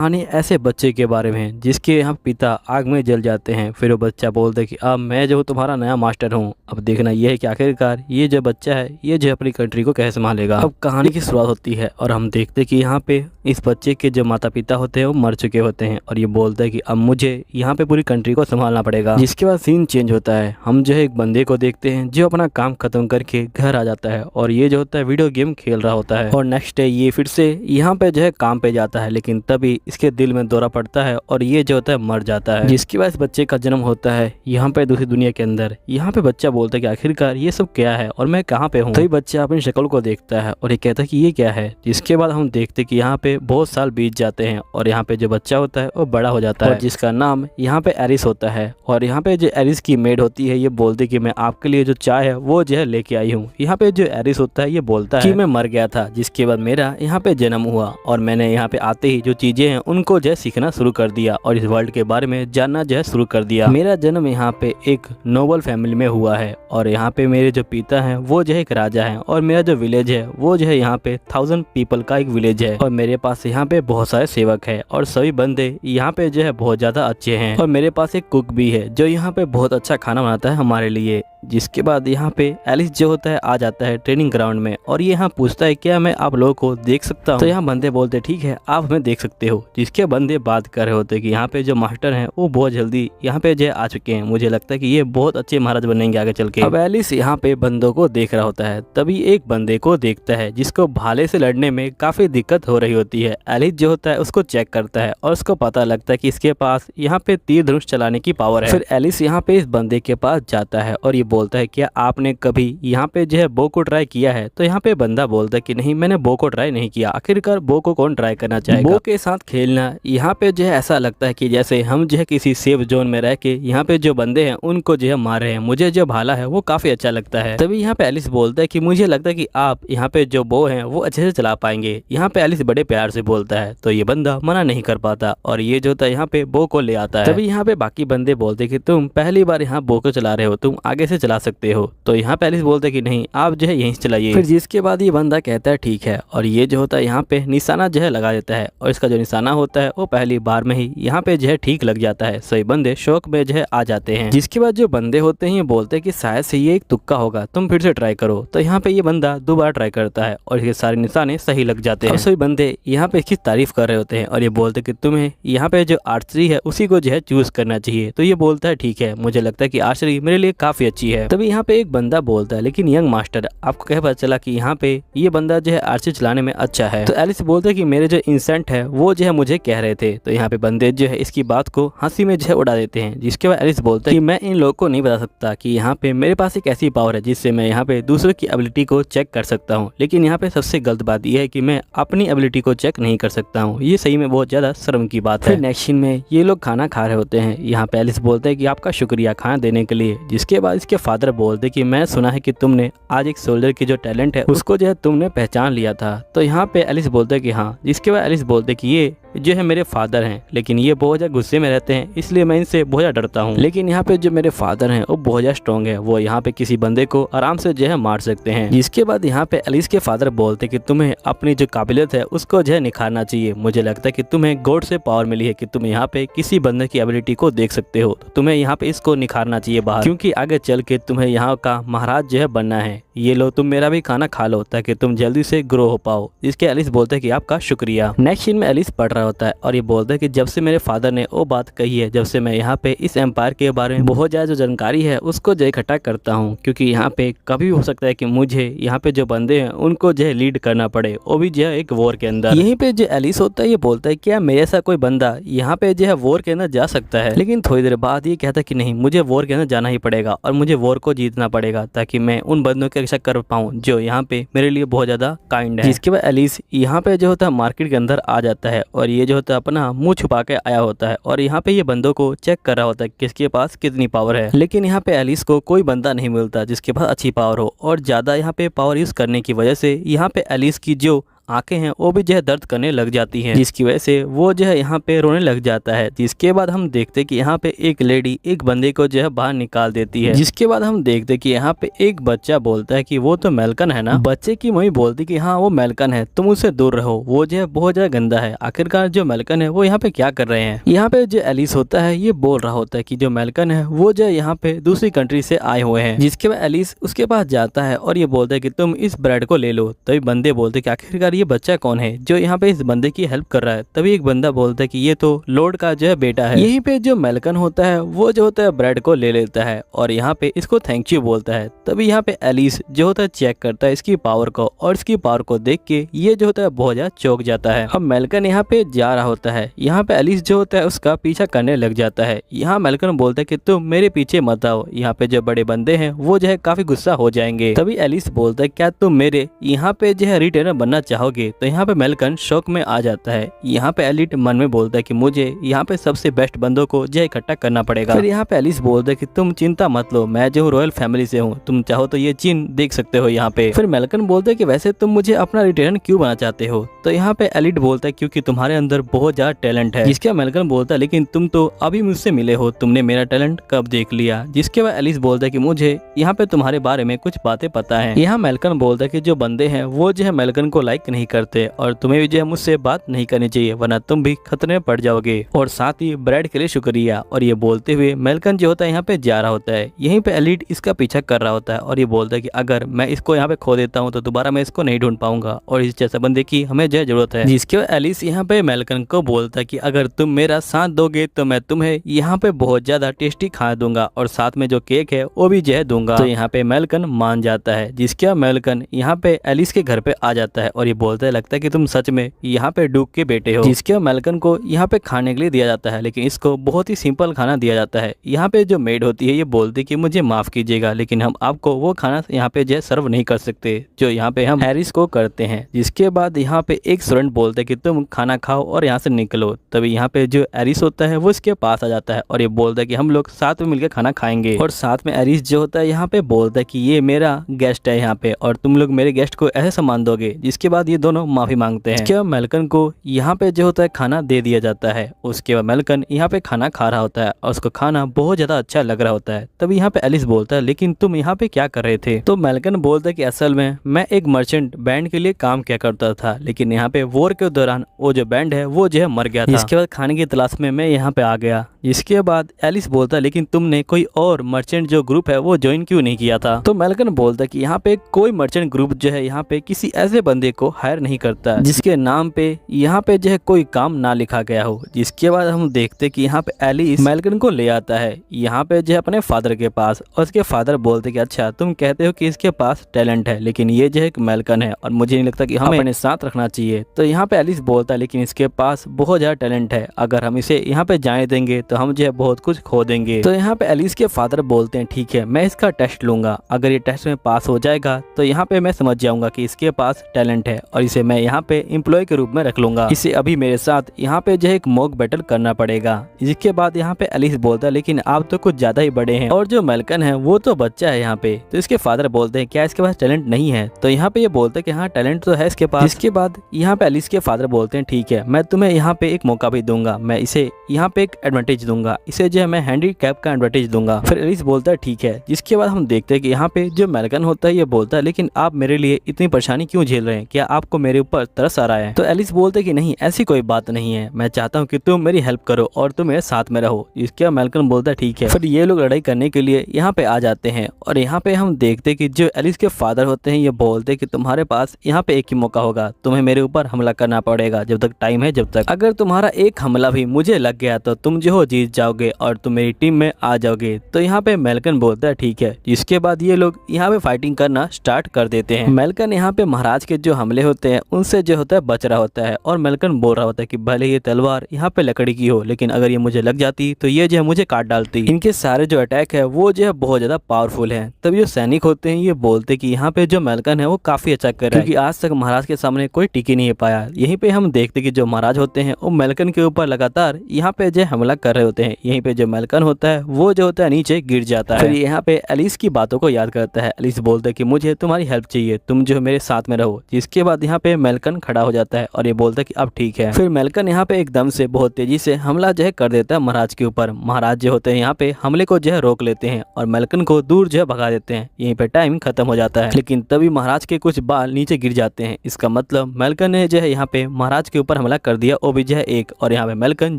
कहानी ऐसे बच्चे के बारे में है जिसके यहाँ पिता आग में जल जाते हैं। फिर वो बच्चा बोलता है कि अब मैं जो तुम्हारा नया मास्टर हूँ। अब देखना यह है कि आखिरकार ये जो बच्चा है ये जो अपनी कंट्री को कैसे संभालेगा। अब कहानी की शुरुआत होती है और हम देखते हैं कि यहाँ पे इस बच्चे के जो माता पिता होते हैं वो मर चुके होते हैं और ये बोलता है कि अब मुझे यहाँ पे पूरी कंट्री को संभालना पड़ेगा। जिसके बाद सीन चेंज होता है, हम जो है एक बंदे को देखते हैं जो अपना काम खत्म करके घर आ जाता है और ये जो होता है वीडियो गेम खेल रहा होता है। और नेक्स्ट डे ये फिर से यहाँ पे जो है काम पे जाता है, लेकिन तभी इसके दिल में दौरा पड़ता है और ये जो होता है मर जाता है। जिसकी वजह से बच्चे का जन्म होता है यहाँ पे दूसरी दुनिया के अंदर। यहाँ पे बच्चा बोलता है कि आखिरकार ये सब क्या है और मैं कहाँ पे हूँ। तो बच्चा अपनी शक्ल को देखता है और ये कहता है कि ये क्या है। जिसके बाद हम देखते कि यहाँ पे बहुत साल बीत जाते हैं और यहाँ पे जो बच्चा होता है वो बड़ा हो जाता है, जिसका नाम यहाँ पे एरिस होता है। और यहाँ पे जो एरिस की मेड होती है ये बोलती कि मैं आपके लिए जो चाय है वो जो है लेके आई हूँ। यहाँ पे जो एरिस होता है ये बोलता है कि मैं मर गया था, जिसके बाद मेरा यहाँ पे जन्म हुआ और मैंने यहाँ पे आते ही जो चीजें हैं उनको जो है सीखना शुरू कर दिया और इस वर्ल्ड के बारे में जानना जो है शुरू कर दिया। मेरा जन्म यहाँ पे एक नोबल फैमिली में हुआ है और यहाँ पे मेरे जो पिता हैं वो जो है एक राजा हैं और मेरा जो विलेज है वो जो है यहाँ पे 1000 पीपल का एक विलेज है और मेरे पास यहाँ पे बहुत सारे सेवक है और सभी बंदे यहाँ पे जो है बहुत ज्यादा अच्छे हैं और मेरे पास एक कुक भी है जो यहाँ पे बहुत अच्छा खाना बनाता है हमारे लिए। जिसके बाद यहाँ पे एलिस जो होता है आ जाता है ट्रेनिंग ग्राउंड में और ये यहाँ पूछता है क्या मैं आप लोगों को देख सकता हूँ। तो यहाँ बंदे बोलते ठीक है आप हमें देख सकते हो। जिसके बंदे बात कर रहे होते कि यहाँ पे जो मास्टर हैं वो बहुत जल्दी यहाँ पे जो आ चुके हैं, मुझे लगता है कि ये बहुत अच्छे महाराज बनेंगे आगे चल के। अब एलिस यहाँ पे बंदों को देख रहा होता है, तभी एक बंदे को देखता है जिसको भाले से लड़ने में काफी दिक्कत हो रही होती है। एलिस जो होता है उसको चेक करता है और उसको पता लगता है कि इसके पास यहाँ पे तीर धनुष चलाने की पावर है। फिर एलिस यहाँ पे इस बंदे के पास जाता है और ये बोलता है क्या आपने कभी यहाँ पे जो है बो को ट्राई किया है। तो यहाँ पे बंदा बोलता है कि नहीं मैंने बो को ट्राई नहीं किया। आखिरकार बो को कौन ट्राई करना चाहेगा। बो के साथ खेलना यहाँ पे जो है ऐसा लगता है कि जैसे हम जो है किसी सेफ जोन में रह के यहाँ पे जो बंदे हैं उनको जो है मार रहे हैं। मुझे जो भाला है वो काफी अच्छा लगता है। तभी यहाँ पे एलिस बोलता है कि मुझे लगता है कि आप यहाँ पे जो बो है वो अच्छे से चला पाएंगे। यहाँ पे एलिस बड़े प्यार से बोलता है तो ये बंदा मना नहीं कर पाता और ये जो था यहाँ पे बो को ले आता है। तभी यहाँ पे बाकी बंदे बोलते कि तुम पहली बार यहाँ बो को चला रहे हो, तुम आगे से चला सकते हो। तो यहाँ पे एलिस बोलते कि नहीं आप जो है यहीं से चलाइए। फिर जिसके बाद ये बंदा कहता है ठीक है और ये जो होता है यहाँ पे निशाना जो है लगा देता है और इसका जो निशाना होता है वो पहली बार में ही यहाँ पे जो है ठीक लग जाता है। सभी बंदे शौक में जो है आ जाते हैं। जिसके बाद जो बंदे होते हैं ये बोलते हैं कि शायद से ये एक तुक्का होगा, तुम फिर से ट्राई करो। तो यहाँ पे ये बंदा दोबारा ट्राई करता है और इसके सारे निशाने सही लग जाते हैं। सभी बंदे यहाँ पे इसकी तारीफ कर रहे होते हैं और ये बोलते कि तुम्हें यहाँ पे जो आर्चरी है उसी को जो है चूज करना चाहिए। तो ये बोलता है ठीक है, मुझे लगता है कि आर्चरी मेरे लिए काफी अच्छी है। तभी यहाँ पे एक बंदा बोलता है लेकिन यंग मास्टर आपको कैसे पता चला कि यहाँ पे ये बंदा जो है आर्चरी चलाने में अच्छा है। तो एलिस बोलते हैं कि मेरे जो इंसेंट है वो जो है मुझे कह रहे थे। तो यहाँ पे बंदे जो है इसकी बात को हंसी में जो है उड़ा देते हैं। जिसके बाद एलिस बोलता है कि मैं इन लोगों को नहीं बता सकता कि यहाँ पे मेरे पास एक ऐसी पावर है जिससे मैं यहाँ पे दूसरों की एबिलिटी को चेक कर सकता हूँ, लेकिन यहाँ पे सबसे गलत बात यह है कि मैं अपनी एबिलिटी को चेक नहीं कर सकता हूँ। ये सही में बहुत ज्यादा शर्म की बात है। नेक्स्ट सीन में ये लोग खाना खा रहे होते हैं। यहाँ पे एलिस बोलते हैं कि आपका शुक्रिया खाना देने के लिए। जिसके बाद इसके फादर बोलते कि मैं सुना है कि तुमने आज एक सोल्जर की जो टैलेंट है उसको जो है तुमने पहचान लिया था। तो यहाँ पे एलिस बोलते हैं कि हाँ। जिसके बाद एलिस बोलते कि ये जो है मेरे फादर हैं, लेकिन ये बहुत ज्यादा गुस्से में रहते हैं इसलिए मैं इनसे बहुत ज्यादा डरता हूँ। लेकिन यहाँ पे जो मेरे फादर हैं वो बहुत ज्यादा स्ट्रॉन्ग है, वो यहाँ पे किसी बंदे को आराम से जो है मार सकते हैं। जिसके बाद यहाँ पे एलिस के फादर बोलते कि तुम्हें अपनी जो काबिलियत है उसको जो है निखारना चाहिए। मुझे लगता है कि तुम्हें गॉड से पावर मिली है कि तुम यहाँ पे किसी बंदे की एबिलिटी को देख सकते हो, तो तुम्हें यहाँ पे इसको निखारना चाहिए बाहर, क्योंकि आगे चल के तुम्हें यहाँ का महाराज जो है बनना है। ये लो तुम मेरा भी खाना खा लो ताकि तुम जल्दी से ग्रो हो पाओ। जिसके एलिस बोलते हैं कि आपका शुक्रिया। नेक्स्ट सीन में एलिस पढ़ रहा होता है और ये बोलता है कि जब से मेरे फादर ने वो बात कही है, जब से मैं यहाँ पे इस एम्पायर के बारे में बहुत ज्यादा जो जानकारी है उसको जो इकट्ठा करता हूँ, क्योंकि यहाँ पे कभी हो सकता है कि मुझे यहाँ पे जो बंदे हैं उनको जो है लीड करना पड़े, वो भी जो है एक वॉर के अंदर। यहीं पे जो एलिस होता है ये बोलता है क्या मेरे ऐसा कोई बंदा यहाँ पे जो है वॉर के अंदर जा सकता है। लेकिन थोड़ी देर बाद ये कहता है कि नहीं, मुझे वॉर के अंदर जाना ही पड़ेगा और मुझे वॉर को जीतना पड़ेगा ताकि मैं उन बंदों की रक्षा कर पाऊँ जो यहाँ पे मेरे लिए बहुत ज्यादा काइंड है। जिसके बाद एलिस यहाँ पे जो होता है मार्केट के अंदर आ जाता है और ये जो होता है अपना मुंह छुपा के आया होता है और यहाँ पे ये बंदों को चेक कर रहा होता है किसके पास कितनी पावर है। लेकिन यहाँ पे एलिस को कोई बंदा नहीं मिलता जिसके पास अच्छी पावर हो और ज्यादा यहाँ पे पावर यूज करने की वजह से यहाँ पे एलिस की जो आंखें हैं वो भी जो है दर्द करने लग जाती हैं, जिसकी वजह से वो जो है यहाँ पे रोने लग जाता है। जिसके बाद हम देखते कि यहाँ पे एक लेडी एक बंदे को जो है बाहर निकाल देती है। जिसके बाद हम देखते कि यहाँ पे एक बच्चा बोलता है कि वो तो मेलकन है ना। बच्चे की मम्मी बोलती कि हाँ वो मेलकन है, तुम उससे दूर रहो, वो जो है बहुत ज्यादा गंदा है। आखिरकार जो मेलकन है वो यहाँ पे क्या कर रहे हैं। यहाँ पे जो एलिस होता है ये बोल रहा होता है कि जो मेलकन है वो जो है यहाँ पे दूसरी कंट्री से आए हुए हैं। जिसके बाद एलिस उसके पास जाता है और ये बोलता है कि तुम इस ब्रेड को ले लो। तभी बंदे बोलते कि आखिरकार ये बच्चा कौन है जो यहाँ पे इस बंदे की हेल्प कर रहा है। तभी एक बंदा बोलता है कि ये तो लॉर्ड का जो है बेटा है। यहीं पे जो मेलकन होता है वो जो होता है ब्रेड को ले लेता है और यहाँ पे इसको थैंक यू बोलता है। तभी यहाँ पे एलिस जो होता है चेक करता है इसकी पावर को और इसकी पावर को देख के ये जो होता है बहुत ज्यादा चौंक जाता है। अब मेलकन यहाँ पे जा रहा होता है, यहाँ पे एलिस जो होता है उसका पीछा करने लग जाता है। यहाँ मेलकन बोलता है कि तुम मेरे पीछे मत आओ, यहाँ पे जो बड़े बंदे हैं वो जो है काफी गुस्सा हो जाएंगे। तभी एलिस बोलता है क्या तुम मेरे यहाँ पे जो है रिटेनर बनना चाहोगे। तो यहाँ पे मेलकन शौक में आ जाता है। यहाँ पे एलिट मन में बोलता है कि मुझे यहाँ पे सबसे बेस्ट बंदों को जो है इकट्ठा करना पड़ेगा। फिर यहाँ पे एलिस बोलता है कि तुम चिंता मत लो, मैं जो रॉयल फैमिली से हूँ, तुम चाहो तो ये चिन्ह देख सकते हो यहाँ पे। फिर मेलकन बोलते है कि वैसे तुम मुझे अपना रिटेनर क्यों बना चाहते हो। तो यहाँ पे एलिट बोलता है क्योंकि तुम्हारे अंदर बहुत ज्यादा टैलेंट है। जिसके मेलकन बोलता है लेकिन तुम तो अभी मुझसे मिले हो, तुमने मेरा टैलेंट कब देख लिया। जिसके बाद एलिस बोलता है कि मुझे यहाँ पे तुम्हारे बारे में कुछ बातें पता है। यहाँ मेलकन बोलता है कि जो बंदे हैं वो जो है मेलकन को लाइक नहीं करते और तुम्हें भी जो है मुझसे बात नहीं करनी चाहिए वरना तुम भी खतरे में पड़ जाओगे। और साथ ही ब्रेड के लिए शुक्रिया। और ये बोलते हुए मेलकन जो होता है यहाँ पे जा रहा होता है। यहीं पे एलिट इसका पीछा कर रहा होता है और ये बोलता है कि अगर मैं इसको यहाँ पे खो देता हूँ तो दोबारा मैं इसको नहीं ढूंढ पाऊंगा और इस जैसा बंदे की हमें जो है जरूरत है। जिसके बाद एलिस यहाँ पे मेलकन को बोलता है कि अगर तुम मेरा साथ दोगे तो मैं तुम्हें यहाँ पे बहुत ज्यादा टेस्टी खाना दूंगा और साथ में जो केक है वो भी जो है दूंगा। तो यहाँ पे मेलकन मान जाता है। जिसके बाद मेलकन यहाँ पे एलिस के घर पे आ जाता है और ये बोलता है लगता है कि तुम सच में यहाँ पे डूक के बेटे हो। जिसके बाद मेलकन को यहाँ पे खाने के लिए दिया जाता है लेकिन इसको बहुत ही सिंपल खाना दिया जाता है। यहाँ पे जो मेड होती है ये बोलती है कि मुझे माफ कीजिएगा लेकिन हम आपको वो खाना यहाँ पे जो है सर्व नहीं कर सकते जो यहाँ पे हम हैरिस को करते हैं। जिसके बाद यहाँ पे एक स्टूडेंट बोलते है कि तुम खाना खाओ और यहाँ से निकलो। तभी यहाँ पे जो हैरिस होता है वो इसके पास आ जाता है और ये बोलता है कि हम लोग साथ में मिलकर खाना खाएंगे। और साथ में हैरिस जो होता है यहाँ पे बोलता है कि ये मेरा गेस्ट है यहाँ पे और तुम लोग मेरे गेस्ट को ऐसे सम्मान दोगे। जिसके बाद ये दोनों माफी मांगते हैं। उसके बाद मेलकन को यहाँ पे जो होता है खाना दे दिया जाता है। उसके बाद मेलकन यहाँ पे खाना खा रहा होता है और उसको खाना बहुत ज्यादा अच्छा लग रहा होता है। तभी यहाँ पे एलिस बोलता है लेकिन तुम यहाँ पे क्या कर रहे थे। तो मेलकन बोलता है कि असल में मैं एक मर्चेंट बैंड के लिए काम किया करता था लेकिन यहाँ पे वॉर के दौरान वो जो बैंड है वो जो है मर गया था। इसके बाद खाने की तलाश में मैं यहाँ पे आ गया। इसके बाद एलिस बोलता है लेकिन तुमने कोई और मर्चेंट जो ग्रुप है वो ज्वाइन क्यों नहीं किया था। तो मेलकन बोलता है कि यहाँ पे कोई मर्चेंट ग्रुप जो है यहाँ पे किसी ऐसे बंदे को हायर नहीं करता जिसके नाम पे यहाँ पे जो है कोई काम ना लिखा गया हो। जिसके बाद हम देखते कि यहाँ पे एलिस मेलकन को ले आता है यहाँ पे जो है अपने फादर के पास और उसके फादर बोलते कि अच्छा तुम कहते हो कि इसके पास टैलेंट है लेकिन ये जो है मेलकन है और मुझे नहीं लगता कि हमें अपने साथ रखना चाहिए। तो यहाँ पे एलिस बोलता है लेकिन इसके पास बहुत ज्यादा टैलेंट है, अगर हम इसे यहाँ पे जाने देंगे तो हम जो है बहुत कुछ खो देंगे। तो यहाँ पे एलिस के फादर बोलते हैं ठीक है मैं इसका टेस्ट लूंगा, अगर ये टेस्ट में पास हो जाएगा तो यहाँ पे मैं समझ जाऊंगा कि इसके पास टैलेंट है और इसे मैं यहाँ पे एम्प्लॉय के रूप में रख लूंगा। इसे अभी मेरे साथ यहाँ पे जो है एक मॉक बैटल करना पड़ेगा। इसके बाद यहाँ पे एलिस बोलता है लेकिन आप तो कुछ ज्यादा ही बड़े हैं और जो मेलकन है वो तो बच्चा है यहाँ पे। तो इसके फादर बोलते हैं क्या इसके पास टैलेंट नहीं है। तो यहाँ पे ये बोलते हैं कि हाँ टैलेंट तो है इसके पास। इसके बाद यहाँ पे एलिस के फादर बोलते हैं ठीक है मैं तुम्हें यहाँ पे एक मौका भी दूंगा, मैं इसे यहाँ पे एक एडवांटेज दूंगा, इसे जो है मैं हैंडीकैप का एडवांटेज दूंगा। फिर एलिस बोलता है ठीक है। जिसके बाद हम देखते हैं कि यहाँ पे जो मेलकन होता है ये बोलता है लेकिन आप मेरे लिए इतनी परेशानी क्यों झेल रहे हैं, क्या आपको मेरे ऊपर तरस आ रहा है। तो एलिस बोलते कि नहीं ऐसी कोई बात नहीं है, मैं चाहता हूँ कि तुम मेरी हेल्प करो और तुम मेरे साथ में रहो। इसके बाद मेलकन बोलता है ठीक है। फिर ये लोग लड़ाई करने के लिए यहाँ पे आ जाते हैं और यहाँ पे हम देखते कि जो एलिस के फादर होते हैं ये बोलते कि तुम्हारे पास यहाँ पे एक ही मौका होगा, तुम्हें मेरे ऊपर हमला करना पड़ेगा जब तक टाइम है जब तक। अगर तुम्हारा एक हमला भी मुझे लग गया तो तुम जो हो जीत जाओगे और तुम मेरी टीम में आ जाओगे। तो यहाँ पे मेलकन बोलता है ठीक है। इसके बाद ये लोग यहाँ पे फाइटिंग करना स्टार्ट कर देते हैं। मेलकन यहाँ पे महाराज के जो हमले होते हैं उनसे जो होता है बच रहा होता है और मेलकन बोल रहा होता है कि भले ये तलवार यहाँ पे लकड़ी की हो लेकिन अगर ये मुझे लग जाती तो ये जो है मुझे काट डालती। इनके सारे जो अटैक है वो जो है बहुत ज्यादा पावरफुल है। तब जो सैनिक होते हैं ये बोलते कि यहाँ पे जो मेलकन है वो काफी अच्छा कर रहा है क्योंकि आज तक महाराज के सामने कोई टिक ही नहीं पाया। यहीं पे हम देखते कि जो महाराज होते हैं वो मेलकन के ऊपर लगातार यहाँ पे जो हमला कर रहे होते हैं। यहीं पे जो मेलकन होता है वो जो होता है नीचे गिर जाता है। फिर यहाँ पे एलिस की बातों को याद करता है। एलिस बोलता है कि मुझे तुम्हारी हेल्प चाहिए, तुम जो मेरे साथ में रहो। जिसके बाद बाद यहाँ पे मेलकन खड़ा हो जाता है और ये बोलता है कि अब ठीक है। फिर मेलकन यहाँ पे एकदम से बहुत तेजी से हमला जो है कर देता है महाराज के ऊपर। महाराज जो होते हैं यहाँ पे हमले को जो है रोक लेते हैं और मेलकन को दूर जो है भगा देते हैं। यहीं पे टाइम खत्म हो जाता है, लेकिन तभी महाराज के कुछ बाल नीचे गिर जाते हैं। इसका मतलब मेलकन ने जो है यहाँ पे महाराज के ऊपर हमला कर दिया, वो भी जो है एक, और यहाँ पे मेलकन